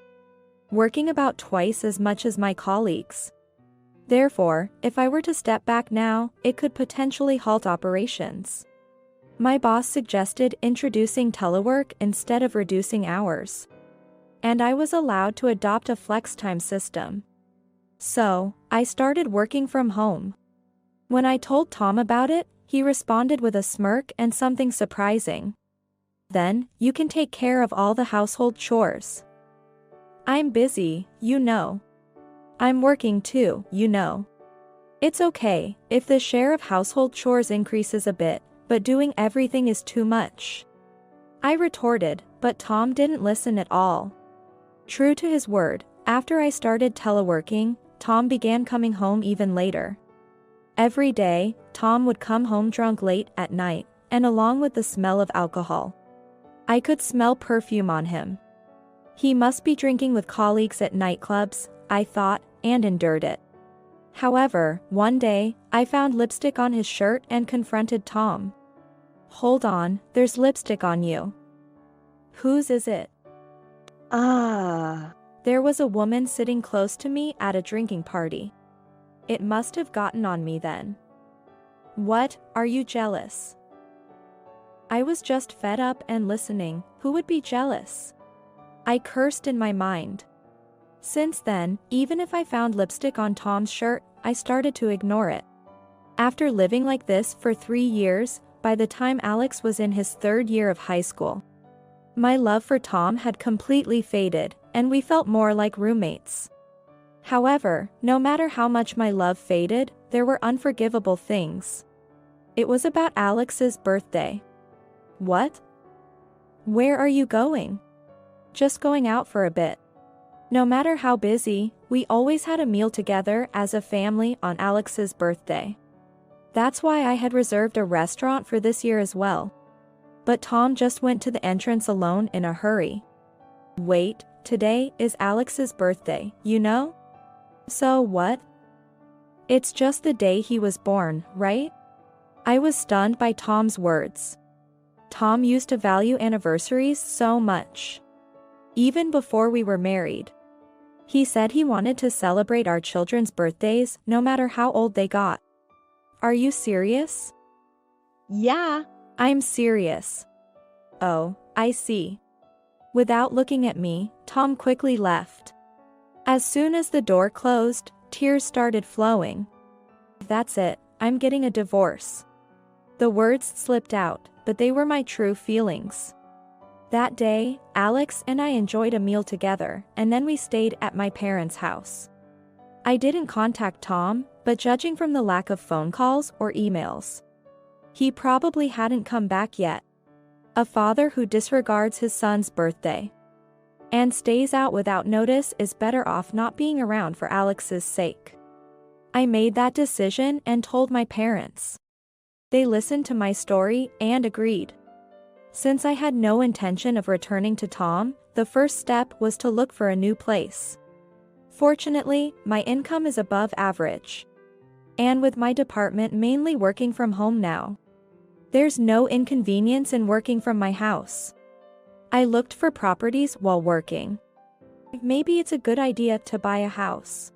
working about twice as much as my colleagues. Therefore, if I were to step back now, it could potentially halt operations. My boss suggested introducing telework instead of reducing hours, and I was allowed to adopt a flex time system. So, I started working from home. When I told Tom about it, he responded with a smirk and something surprising. Then, you can take care of all the household chores. I'm busy, you know. I'm working too, you know. It's okay if the share of household chores increases a bit, but doing everything is too much. I retorted, but Tom didn't listen at all. True to his word, after I started teleworking, Tom began coming home even later. Every day, Tom would come home drunk late at night, and along with the smell of alcohol, I could smell perfume on him. He must be drinking with colleagues at nightclubs, I thought, and endured it. However, one day, I found lipstick on his shirt and confronted Tom. Hold on, there's lipstick on you. Whose is it? There was a woman sitting close to me at a drinking party. It must have gotten on me then. What, are you jealous? I was just fed up and listening, who would be jealous? I cursed in my mind. Since then, even if I found lipstick on Tom's shirt, I started to ignore it. After living like this for 3 years, by the time Alex was in his 3rd year of high school, my love for Tom had completely faded, and we felt more like roommates. However, no matter how much my love faded, there were unforgivable things. It was about Alex's birthday. What? Where are you going? Just going out for a bit. No matter how busy, we always had a meal together as a family on Alex's birthday. That's why I had reserved a restaurant for this year as well. But Tom just went to the entrance alone in a hurry. Wait, today is Alex's birthday, you know? So what? It's just the day he was born, right? I was stunned by Tom's words. Tom used to value anniversaries so much. Even before we were married. He said he wanted to celebrate our children's birthdays no matter how old they got. Are you serious? Yeah, I'm serious. Oh, I see. Without looking at me, Tom quickly left. As soon as the door closed, tears started flowing. That's it, I'm getting a divorce. The words slipped out, but they were my true feelings. That day, Alex and I enjoyed a meal together, and then we stayed at my parents' house. I didn't contact Tom, but judging from the lack of phone calls or emails, he probably hadn't come back yet. A father who disregards his son's birthday and stays out without notice is better off not being around for Alex's sake. I made that decision and told my parents. They listened to my story and agreed. Since I had no intention of returning to Tom, the first step was to look for a new place. Fortunately, my income is above average. And with my department mainly working from home now, there's no inconvenience in working from my house. I looked for properties while working. Maybe it's a good idea to buy a house.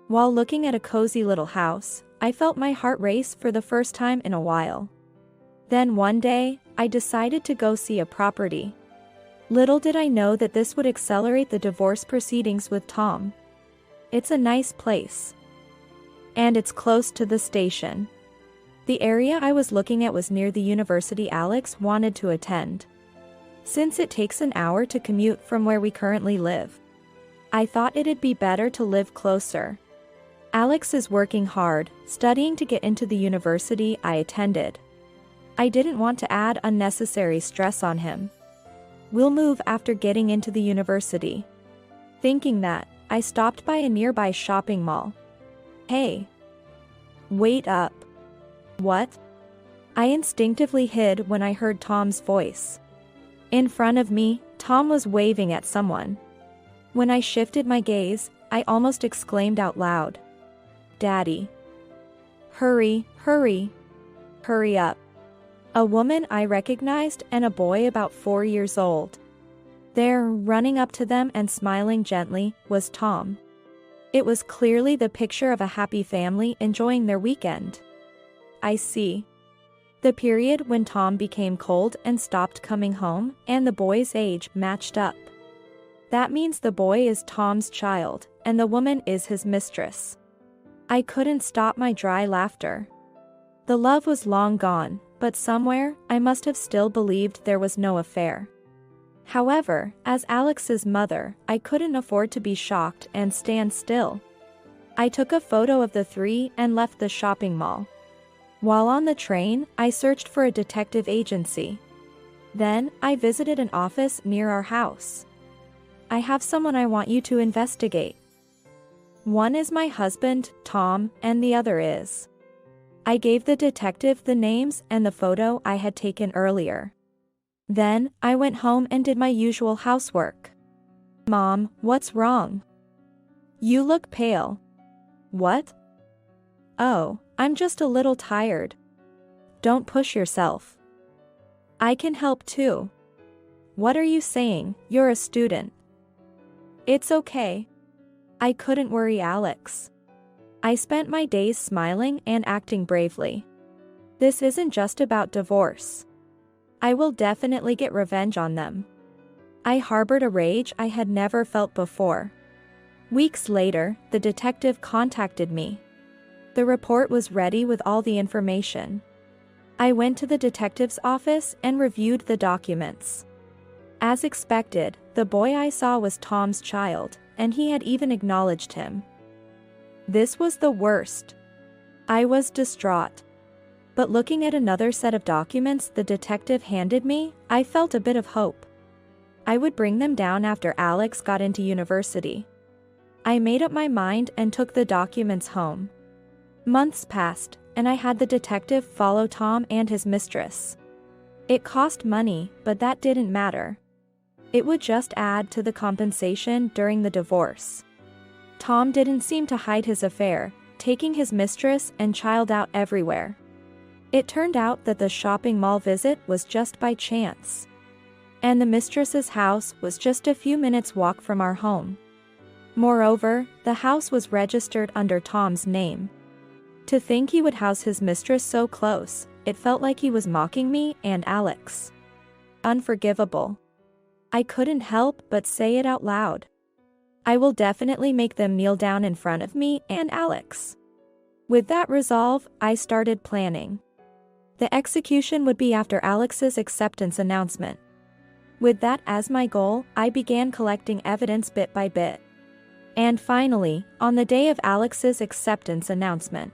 While looking at a cozy little house, I felt my heart race for the first time in a while. Then one day, I decided to go see a property. Little did I know that this would accelerate the divorce proceedings with Tom. It's a nice place. And it's close to the station. The area I was looking at was near the university Alex wanted to attend. Since it takes an hour to commute from where we currently live, I thought it'd be better to live closer. Alex is working hard, studying to get into the university I attended. I didn't want to add unnecessary stress on him. We'll move after getting into the university. Thinking that, I stopped by a nearby shopping mall. Hey. Wait up. What? I instinctively hid when I heard Tom's voice. In front of me, Tom was waving at someone. When I shifted my gaze, I almost exclaimed out loud. Daddy. Hurry, hurry. Hurry up. A woman I recognized and a boy about 4 years old. There, running up to them and smiling gently, was Tom. It was clearly the picture of a happy family enjoying their weekend. I see. The period when Tom became cold and stopped coming home, and the boy's age matched up. That means the boy is Tom's child, and the woman is his mistress. I couldn't stop my dry laughter. The love was long gone, but somewhere, I must have still believed there was no affair. However, as Alex's mother, I couldn't afford to be shocked and stand still. I took a photo of the three and left the shopping mall. While on the train, I searched for a detective agency. Then, I visited an office near our house. I have someone I want you to investigate. One is my husband, Tom, and the other is. I gave the detective the names and the photo I had taken earlier. Then, I went home and did my usual housework. Mom, what's wrong? You look pale. What? Oh, I'm just a little tired. Don't push yourself. I can help too. What are you saying? You're a student. It's okay. I couldn't worry Alex. I spent my days smiling and acting bravely. This isn't just about divorce. I will definitely get revenge on them. I harbored a rage I had never felt before. Weeks later, the detective contacted me. The report was ready with all the information. I went to the detective's office and reviewed the documents. As expected, the boy I saw was Tom's child, and he had even acknowledged him. This was the worst. I was distraught. But looking at another set of documents the detective handed me, I felt a bit of hope. I would bring them down after Alex got into university. I made up my mind and took the documents home. Months passed, and I had the detective follow Tom and his mistress. It cost money, but that didn't matter. It would just add to the compensation during the divorce. Tom didn't seem to hide his affair, taking his mistress and child out everywhere. It turned out that the shopping mall visit was just by chance. And the mistress's house was just a few minutes' walk from our home. Moreover, the house was registered under Tom's name. To think he would house his mistress so close, it felt like he was mocking me and Alex. Unforgivable. I couldn't help but say it out loud. I will definitely make them kneel down in front of me and Alex. With that resolve, I started planning. The execution would be after Alex's acceptance announcement. With that as my goal, I began collecting evidence bit by bit. And finally, on the day of Alex's acceptance announcement,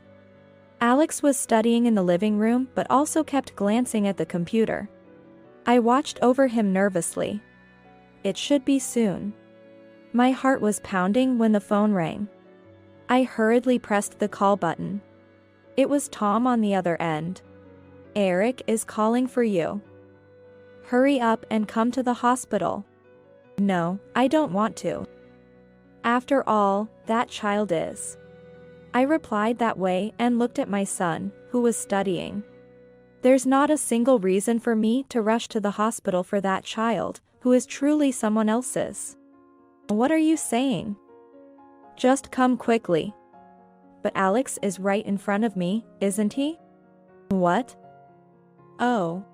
Alex was studying in the living room but also kept glancing at the computer. I watched over him nervously. It should be soon. My heart was pounding when the phone rang. I hurriedly pressed the call button. It was Tom on the other end. Eric is calling for you. Hurry up and come to the hospital. No, I don't want to. After all, that child is. I replied that way and looked at my son, who was studying. There's not a single reason for me to rush to the hospital for that child, who is truly someone else's. What are you saying? Just come quickly. But Alex is right in front of me, isn't he? What? Oh.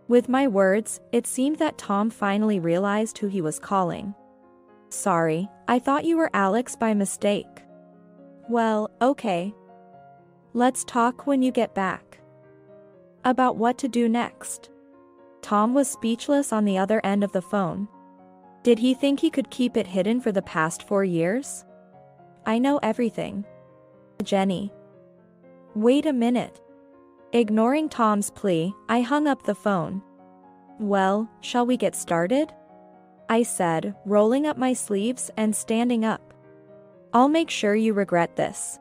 With my words, it seemed that Tom finally realized who he was calling. Sorry, I thought you were Alex by mistake. Well, okay. Let's talk when you get back. About what to do next. Tom was speechless on the other end of the phone. Did he think he could keep it hidden for the past 4 years? I know everything. Jenny. Wait a minute. Ignoring Tom's plea, I hung up the phone. Well, shall we get started? I said, rolling up my sleeves and standing up. I'll make sure you regret this.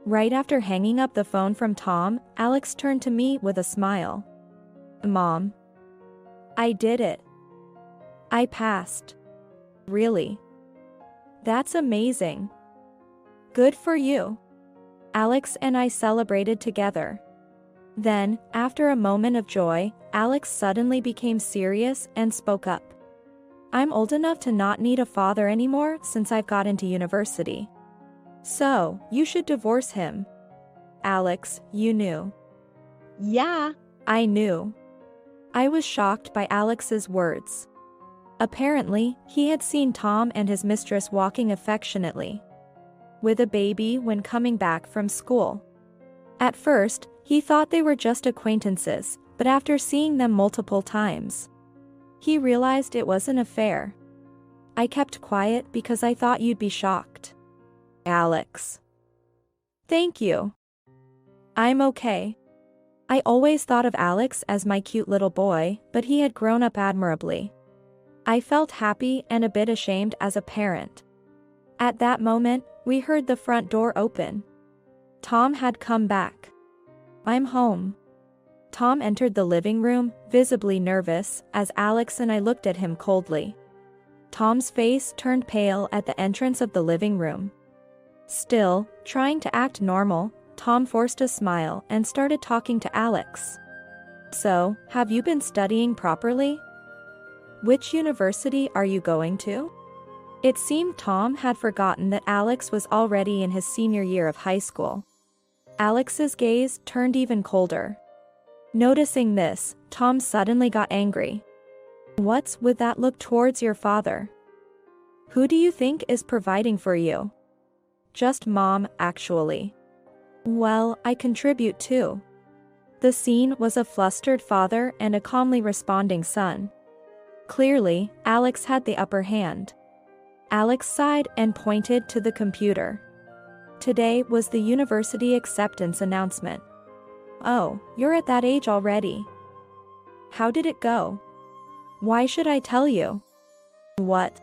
Right after hanging up the phone from Tom, Alex turned to me with a smile. Mom. I did it. I passed. Really? That's amazing. Good for you. Alex and I celebrated together. Then, after a moment of joy, Alex suddenly became serious and spoke up. I'm old enough to not need a father anymore since I've got into university. So, you should divorce him. Alex, you knew. Yeah, I knew. I was shocked by Alex's words. Apparently, he had seen Tom and his mistress walking affectionately with a baby when coming back from school. At first, he thought they were just acquaintances, but after seeing them multiple times, he realized it was an affair. I kept quiet because I thought you'd be shocked. Alex. Thank you. I'm okay. I always thought of Alex as my cute little boy, but he had grown up admirably. I felt happy and a bit ashamed as a parent. At that moment, we heard the front door open. Tom had come back. I'm home. Tom entered the living room, visibly nervous, as Alex and I looked at him coldly. Tom's face turned pale at the entrance of the living room. Still, trying to act normal, Tom forced a smile and started talking to Alex. So, have you been studying properly? Which university are you going to? It seemed Tom had forgotten that Alex was already in his senior year of high school. Alex's gaze turned even colder. Noticing this, Tom suddenly got angry. What's with that look towards your father? Who do you think is providing for you? Just Mom, actually. Well, I contribute too. The scene was a flustered father and a calmly responding son. Clearly, Alex had the upper hand. Alex sighed and pointed to the computer. Today was the university acceptance announcement. Oh, you're at that age already. How did it go? Why should I tell you? What?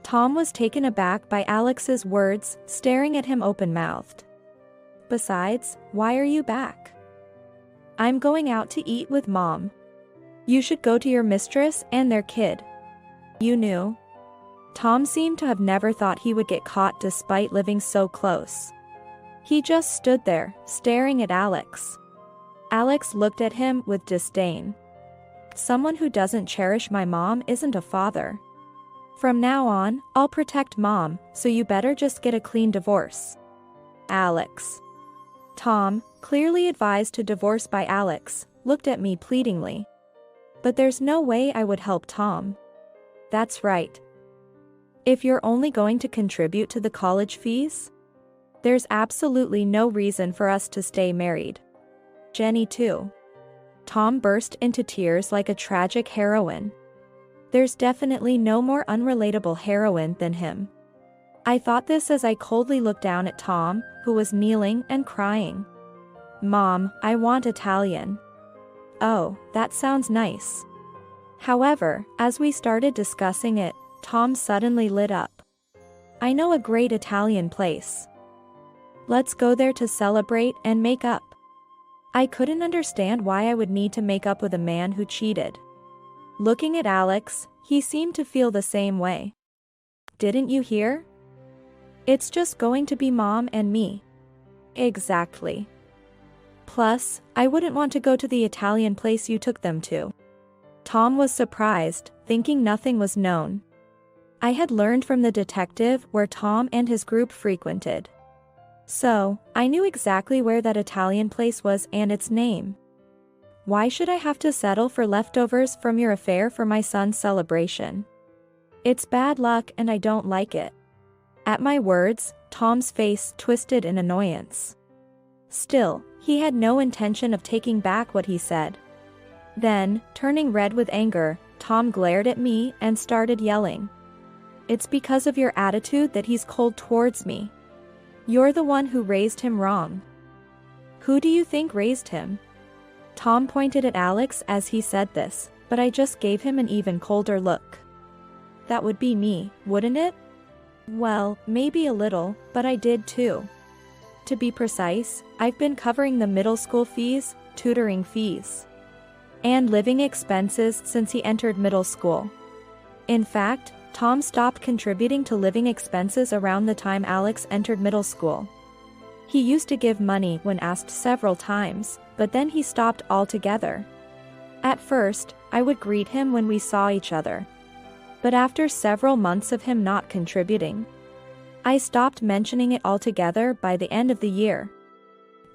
Tom was taken aback by Alex's words, staring at him open-mouthed. Besides, why are you back? I'm going out to eat with Mom. You should go to your mistress and their kid. You knew. Tom seemed to have never thought he would get caught despite living so close. He just stood there, staring at Alex. Alex looked at him with disdain. Someone who doesn't cherish my mom isn't a father. From now on, I'll protect Mom, so you better just get a clean divorce. Alex. Tom, clearly advised to divorce by Alex, looked at me pleadingly. But there's no way I would help Tom. That's right. If you're only going to contribute to the college fees, there's absolutely no reason for us to stay married. Jenny too. Tom burst into tears like a tragic heroine. There's definitely no more unrelatable heroine than him. I thought this as I coldly looked down at Tom, who was kneeling and crying. Mom, I want Italian. Oh, that sounds nice. However, as we started discussing it, Tom suddenly lit up. I know a great Italian place. Let's go there to celebrate and make up. I couldn't understand why I would need to make up with a man who cheated. Looking at Alex, he seemed to feel the same way. Didn't you hear? It's just going to be Mom and me. Exactly. Plus, I wouldn't want to go to the Italian place you took them to. Tom was surprised, thinking nothing was known. I had learned from the detective where Tom and his group frequented. So, I knew exactly where that Italian place was and its name. Why should I have to settle for leftovers from your affair for my son's celebration? It's bad luck and I don't like it. At my words, Tom's face twisted in annoyance. Still, he had no intention of taking back what he said. Then, turning red with anger, Tom glared at me and started yelling. It's because of your attitude that he's cold towards me. You're the one who raised him wrong. Who do you think raised him? Tom pointed at Alex as he said this, but I just gave him an even colder look. That would be me, wouldn't it? Well, maybe a little, but I did too. To be precise, I've been covering the middle school fees, tutoring fees, and living expenses since he entered middle school. In fact, Tom stopped contributing to living expenses around the time Alex entered middle school. He used to give money when asked several times, but then he stopped altogether. At first, I would greet him when we saw each other. But after several months of him not contributing, I stopped mentioning it altogether by the end of the year.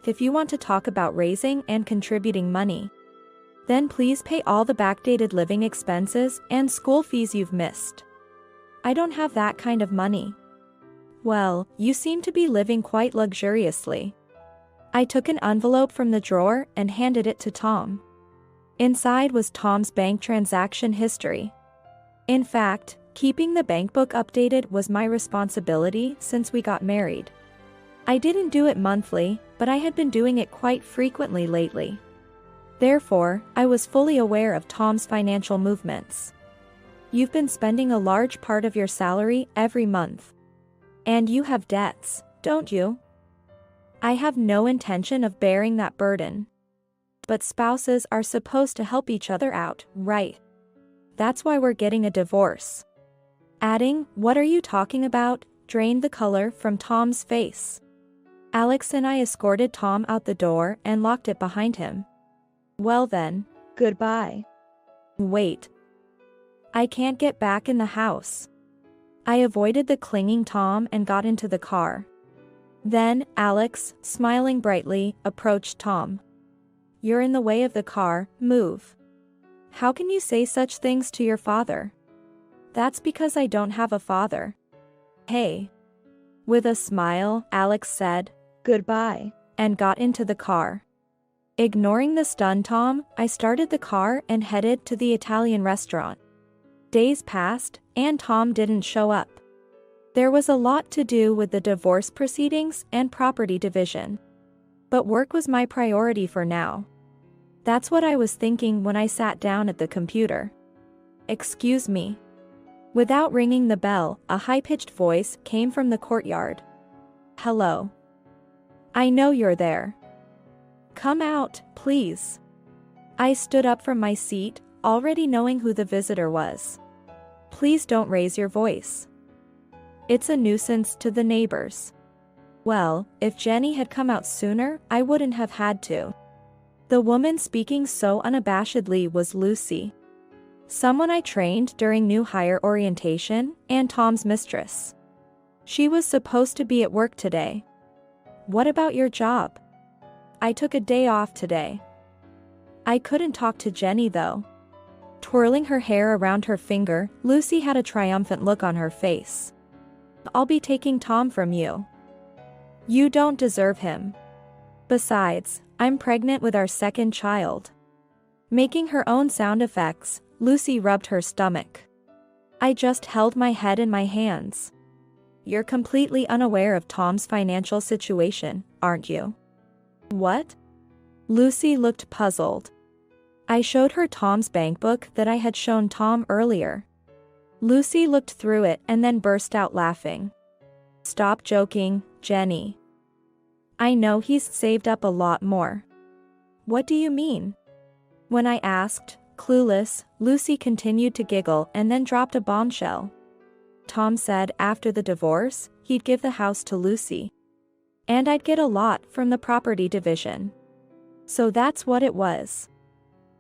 If you want to talk about raising and contributing money, then please pay all the backdated living expenses and school fees you've missed. I don't have that kind of money. Well, you seem to be living quite luxuriously. I took an envelope from the drawer and handed it to Tom. Inside was Tom's bank transaction history. In fact, keeping the bank book updated was my responsibility since we got married. I didn't do it monthly, but I had been doing it quite frequently lately. Therefore, I was fully aware of Tom's financial movements. You've been spending a large part of your salary every month. And you have debts, don't you? I have no intention of bearing that burden. But spouses are supposed to help each other out, right? That's why we're getting a divorce. Adding, "What are you talking about?" drained the color from Tom's face. Alex and I escorted Tom out the door and locked it behind him. Well then, goodbye. Wait. I can't get back in the house. I avoided the clinging Tom and got into the car. Then, Alex, smiling brightly, approached Tom. You're in the way of the car, move. How can you say such things to your father? That's because I don't have a father. Hey. With a smile, Alex said, goodbye, and got into the car. Ignoring the stunned Tom, I started the car and headed to the Italian restaurant. Days passed, and Tom didn't show up. There was a lot to do with the divorce proceedings and property division. But work was my priority for now. That's what I was thinking when I sat down at the computer. Excuse me. Without ringing the bell, a high-pitched voice came from the courtyard. Hello. I know you're there. Come out, please. I stood up from my seat, already knowing who the visitor was. Please don't raise your voice. It's a nuisance to the neighbors. Well, if Jenny had come out sooner, I wouldn't have had to. The woman speaking so unabashedly was Lucy, someone I trained during new hire orientation, and Tom's mistress. She was supposed to be at work today. What about your job? I took a day off today. I couldn't talk to Jenny though. Twirling her hair around her finger, Lucy had a triumphant look on her face. I'll be taking Tom from you. You don't deserve him. Besides, I'm pregnant with our second child. Making her own sound effects, Lucy rubbed her stomach. I just held my head in my hands. You're completely unaware of Tom's financial situation, aren't you? What? Lucy looked puzzled. I showed her Tom's bankbook that I had shown Tom earlier. Lucy looked through it and then burst out laughing. Stop joking, Jenny. I know he's saved up a lot more. What do you mean? When I asked, clueless, Lucy continued to giggle and then dropped a bombshell. Tom said after the divorce, he'd give the house to Lucy. And I'd get a lot from the property division. So that's what it was.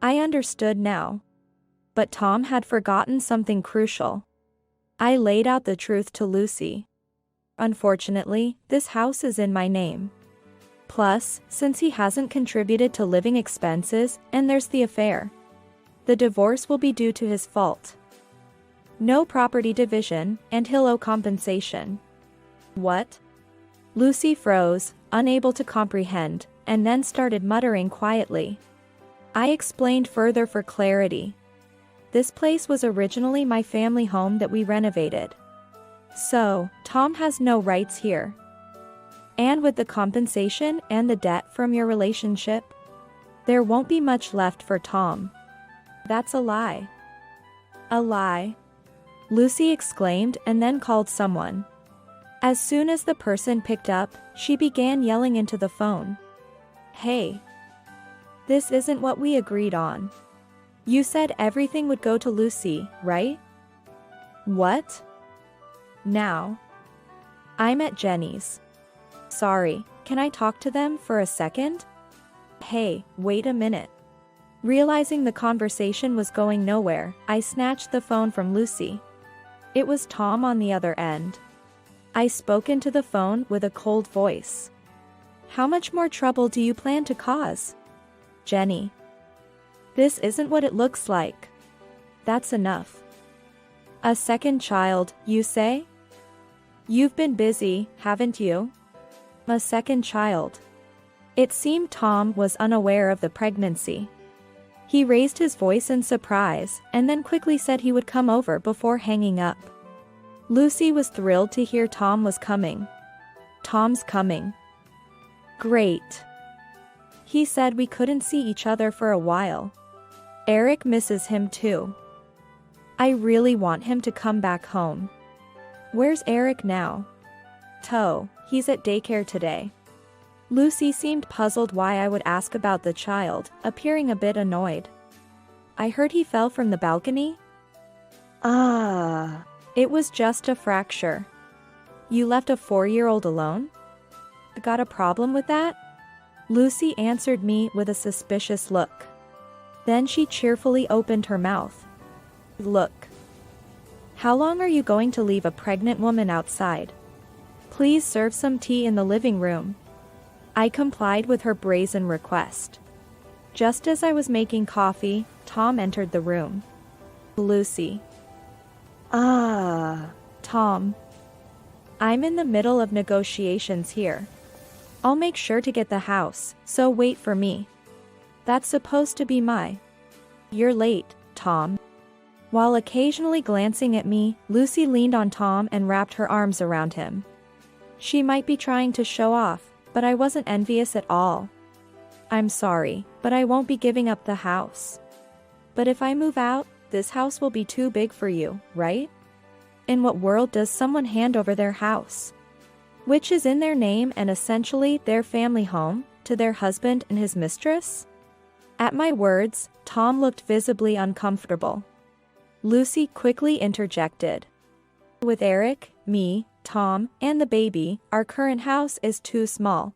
I understood now. But Tom had forgotten something crucial. I laid out the truth to Lucy. Unfortunately, this house is in my name. Plus, since he hasn't contributed to living expenses, and there's the affair, the divorce will be due to his fault. No property division, and he'll owe compensation. What? Lucy froze, unable to comprehend, and then started muttering quietly. I explained further for clarity. This place was originally my family home that we renovated. So, Tom has no rights here. And with the compensation and the debt from your relationship, there won't be much left for Tom. That's a lie. A lie? Lucy exclaimed and then called someone. As soon as the person picked up, she began yelling into the phone. Hey. This isn't what we agreed on. You said everything would go to Lucy, right? What? Now. I'm at Jenny's. Sorry, can I talk to them for a second? Hey, wait a minute. Realizing the conversation was going nowhere, I snatched the phone from Lucy. It was Tom on the other end. I spoke into the phone with a cold voice. How much more trouble do you plan to cause? Jenny. This isn't what it looks like. That's enough. A second child, you say? You've been busy, haven't you? A second child. It seemed Tom was unaware of the pregnancy. He raised his voice in surprise and then quickly said he would come over before hanging up. Lucy was thrilled to hear Tom was coming. Tom's coming. Great. He said we couldn't see each other for a while. Eric misses him too. I really want him to come back home. Where's Eric now? He's at daycare today. Lucy seemed puzzled why I would ask about the child, appearing a bit annoyed. I heard he fell from the balcony? It was just a fracture. You left a 4-year-old alone? Got a problem with that? Lucy answered me with a suspicious look. Then she cheerfully opened her mouth. Look. How long are you going to leave a pregnant woman outside? Please serve some tea in the living room. I complied with her brazen request. Just as I was making coffee, Tom entered the room. Lucy. Tom. I'm in the middle of negotiations here. I'll make sure to get the house, so wait for me. That's supposed to be my. You're late, Tom. While occasionally glancing at me, Lucy leaned on Tom and wrapped her arms around him. She might be trying to show off, but I wasn't envious at all. I'm sorry, but I won't be giving up the house. But if I move out, this house will be too big for you, right? In what world does someone hand over their house, which is in their name and essentially their family home, to their husband and his mistress? At my words, Tom looked visibly uncomfortable. Lucy quickly interjected. With Eric, me, Tom, and the baby, our current house is too small.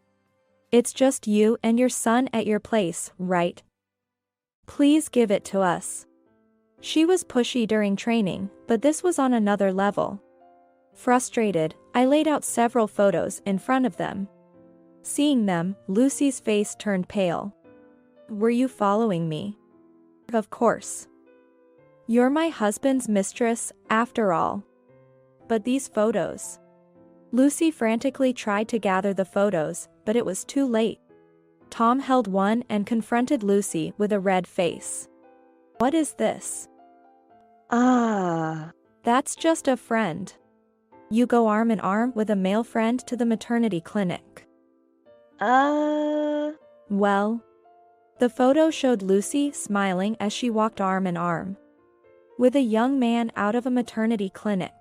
It's just you and your son at your place, right? Please give it to us. She was pushy during training, but this was on another level. Frustrated, I laid out several photos in front of them. Seeing them, Lucy's face turned pale. Were you following me? Of course. You're my husband's mistress, after all. But these photos. Lucy frantically tried to gather the photos, but it was too late. Tom held one and confronted Lucy with a red face. What is this? That's just a friend. You go arm in arm with a male friend to the maternity clinic. Well, the photo showed Lucy smiling as she walked arm in arm with a young man out of a maternity clinic.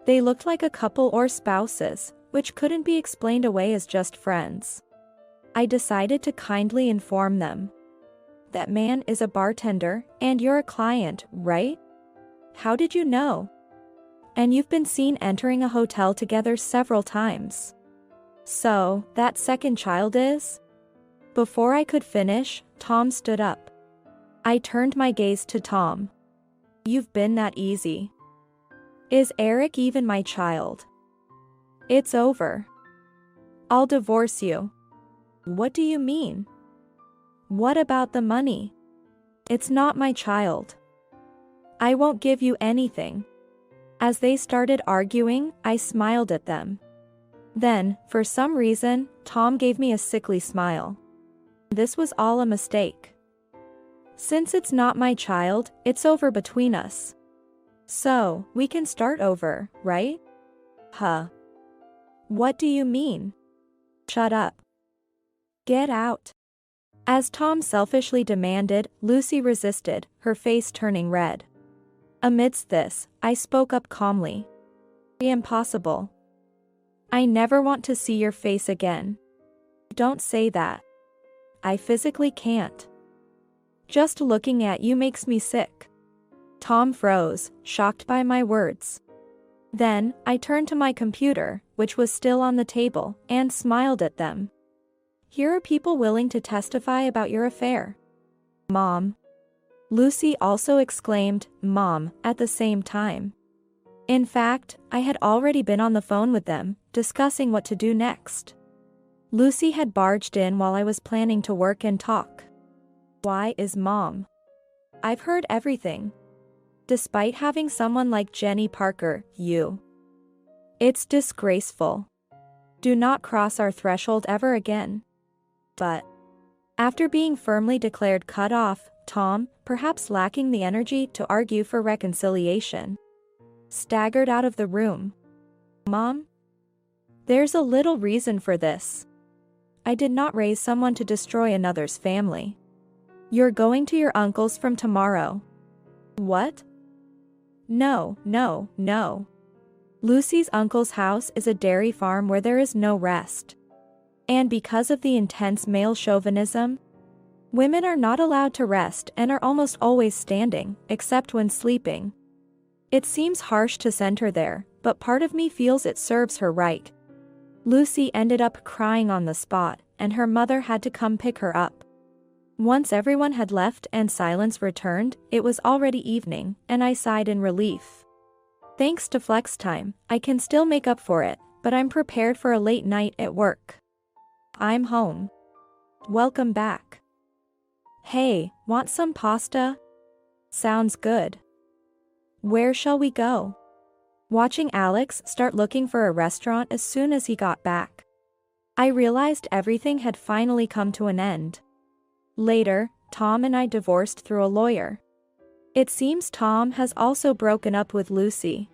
They looked like a couple or spouses, which couldn't be explained away as just friends. I decided to kindly inform them. That man is a bartender, and you're a client, right? How did you know? And you've been seen entering a hotel together several times. So, that second child is? Before I could finish, Tom stood up. I turned my gaze to Tom. You've been that easy. Is Eric even my child? It's over. I'll divorce you. What do you mean? What about the money? It's not my child. I won't give you anything. As they started arguing, I smiled at them. Then, for some reason, Tom gave me a sickly smile. This was all a mistake. Since it's not my child, it's over between us. So, we can start over, right? Huh. What do you mean? Shut up. Get out. As Tom selfishly demanded, Lucy resisted, her face turning red. Amidst this, I spoke up calmly. Impossible. I never want to see your face again. Don't say that. I physically can't. Just looking at you makes me sick. Tom froze, shocked by my words. Then, I turned to my computer, which was still on the table, and smiled at them. Here are people willing to testify about your affair. Mom. Lucy also exclaimed, Mom, at the same time. In fact, I had already been on the phone with them, discussing what to do next. Lucy had barged in while I was planning to work and talk. Why is Mom? I've heard everything. Despite having someone like Jenny Parker, you. It's disgraceful. Do not cross our threshold ever again. But, after being firmly declared cut off, Tom, perhaps lacking the energy to argue for reconciliation, staggered out of the room. Mom? There's a little reason for this. I did not raise someone to destroy another's family. You're going to your uncle's from tomorrow. What? No. Lucy's uncle's house is a dairy farm where there is no rest. And because of the intense male chauvinism, women are not allowed to rest and are almost always standing, except when sleeping. It seems harsh to send her there, but part of me feels it serves her right. Lucy ended up crying on the spot, and her mother had to come pick her up. Once everyone had left and silence returned, it was already evening, and I sighed in relief. Thanks to flex time, I can still make up for it, but I'm prepared for a late night at work. I'm home. Welcome back. Hey, want some pasta? Sounds good. Where shall we go? Watching Alex start looking for a restaurant as soon as he got back, I realized everything had finally come to an end. Later, Tom and I divorced through a lawyer. It seems Tom has also broken up with Lucy.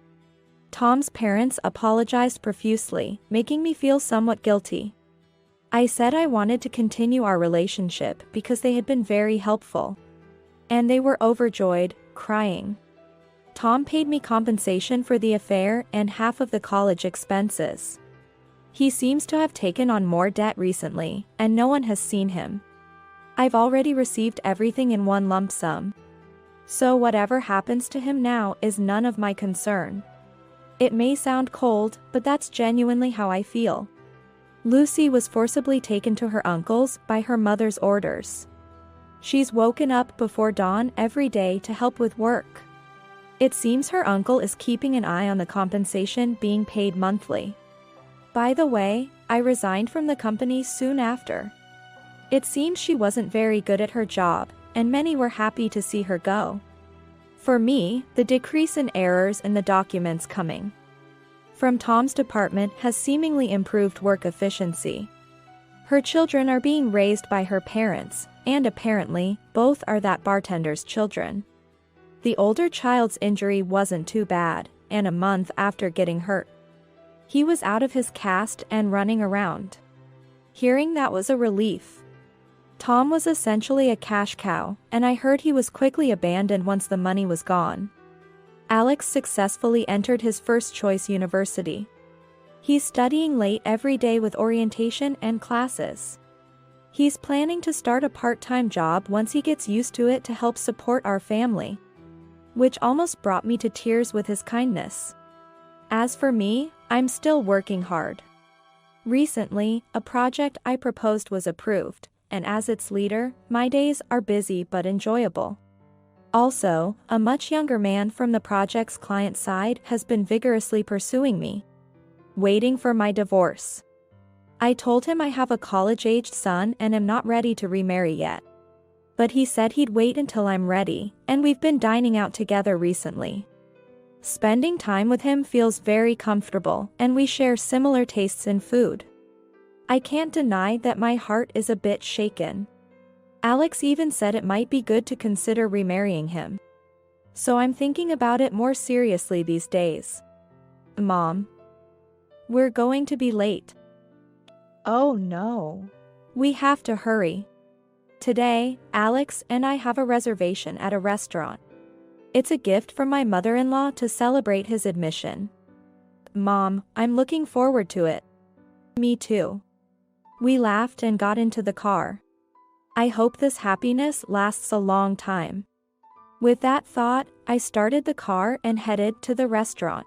Tom's parents apologized profusely, making me feel somewhat guilty. I said I wanted to continue our relationship because they had been very helpful. And they were overjoyed, crying. Tom paid me compensation for the affair and half of the college expenses. He seems to have taken on more debt recently, and no one has seen him. I've already received everything in one lump sum. So whatever happens to him now is none of my concern. It may sound cold, but that's genuinely how I feel. Lucy was forcibly taken to her uncle's by her mother's orders. She's woken up before dawn every day to help with work. It seems her uncle is keeping an eye on the compensation being paid monthly. By the way, I resigned from the company soon after. It seemed she wasn't very good at her job, and many were happy to see her go. For me, the decrease in errors in the documents coming from Tom's department has seemingly improved work efficiency. Her children are being raised by her parents, and apparently, both are that bartender's children. The older child's injury wasn't too bad, and a month after getting hurt, he was out of his cast and running around. Hearing that was a relief. Tom was essentially a cash cow, and I heard he was quickly abandoned once the money was gone. Alex successfully entered his first choice university. He's studying late every day with orientation and classes. He's planning to start a part-time job once he gets used to it to help support our family, which almost brought me to tears with his kindness. As for me, I'm still working hard. Recently, a project I proposed was approved, and as its leader, my days are busy but enjoyable. Also, a much younger man from the project's client side has been vigorously pursuing me, waiting for my divorce. I told him I have a college-aged son and am not ready to remarry yet. But he said he'd wait until I'm ready, and we've been dining out together recently. Spending time with him feels very comfortable, and we share similar tastes in food. I can't deny that my heart is a bit shaken. Alex even said it might be good to consider remarrying him. So I'm thinking about it more seriously these days. Mom, we're going to be late. Oh no. We have to hurry. Today, Alex and I have a reservation at a restaurant. It's a gift from my mother-in-law to celebrate his admission. Mom, I'm looking forward to it. Me too. We laughed and got into the car. I hope this happiness lasts a long time. With that thought, I started the car and headed to the restaurant.